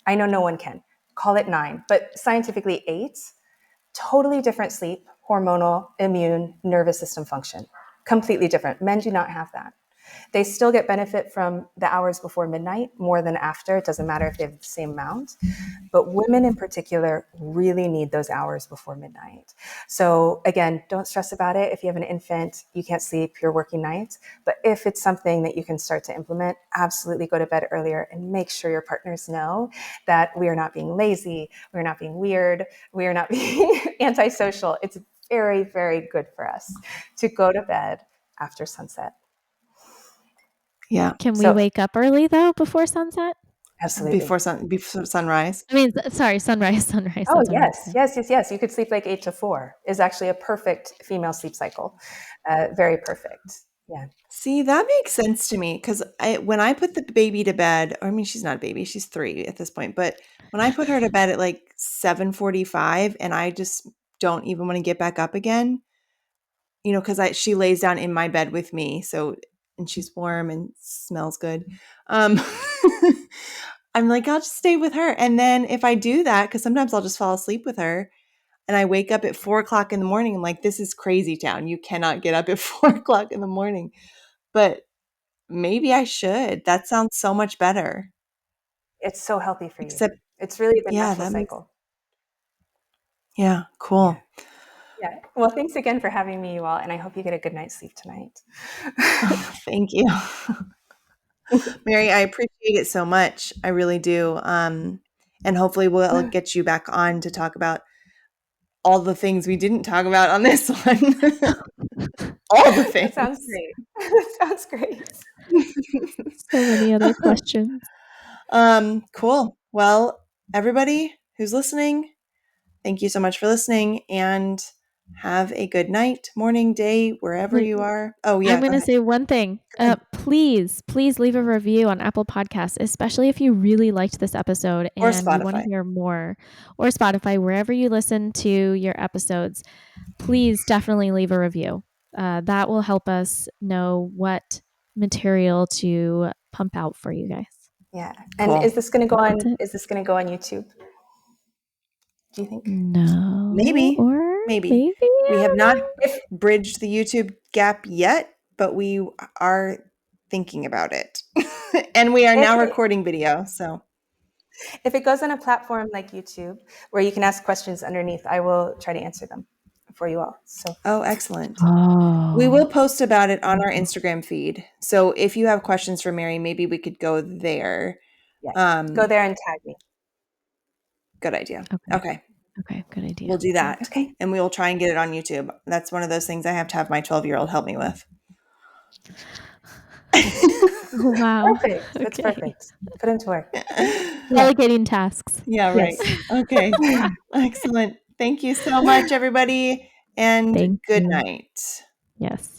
I know no one can. Call it 9, but scientifically 8, totally different sleep, hormonal, immune, nervous system function. Completely different. Men do not have that. They still get benefit from the hours before midnight more than after. It doesn't matter if they have the same amount. But women in particular really need those hours before midnight. So again, don't stress about it. If you have an infant, you can't sleep, you're working nights. But if it's something that you can start to implement, absolutely go to bed earlier and make sure your partners know that we are not being lazy, we're not being weird, we are not being antisocial. It's very, very good for us to go to bed after sunset. Yeah. Can we wake up early though before sunset? Absolutely. Before sunrise. I mean, sorry, sunrise. Oh, yes. You could sleep like 8 to 4 is actually a perfect female sleep cycle. Very perfect. Yeah. See, that makes sense to me because when I put the baby to bed, or I mean, she's not a baby, she's 3 at this point, but when I put her to bed at like 7:45 and I just don't even want to get back up again, because she lays down in my bed with me. So, and she's warm and smells good. I'm like, I'll just stay with her. And then if I do that, because sometimes I'll just fall asleep with her and I wake up at 4:00 in the morning, I'm like, this is crazy town. You cannot get up at 4:00 in the morning. But maybe I should. That sounds so much better. It's so healthy for you. It's really the natural cycle. Yeah, cool. Yeah. Well, thanks again for having me, you all, and I hope you get a good night's sleep tonight. Thank you. Mary, I appreciate it so much. I really do. And hopefully we'll get you back on to talk about all the things we didn't talk about on this one. All the things. That sounds great. So many other questions. Cool. Well, everybody who's listening, thank you so much for listening and have a good night, morning, day, wherever you are. Oh, yeah. I'm going to say one thing. Please leave a review on Apple Podcasts, especially if you really liked this episode and you want to hear more, or Spotify, wherever you listen to your episodes. Please definitely leave a review. That will help us know what material to pump out for you guys. Yeah. And cool. Is this going to go on YouTube? Do you think? No. Maybe. Or maybe. We have not bridged the YouTube gap yet, but we are thinking about it. And we are now recording video. So if it goes on a platform like YouTube where you can ask questions underneath, I will try to answer them for you all. So excellent. We will post about it on our Instagram feed. So if you have questions for Mary, maybe we could go there. Yeah. Go there and tag me. Good idea. Okay. Good idea. We'll do that. Okay. And we will try and get it on YouTube. That's one of those things I have to have my 12-year-old help me with. Wow. Perfect. That's perfect. Put into work. Delegating tasks. Yeah, right. Yes. Okay. Excellent. Thank you so much, everybody. And good night. Yes.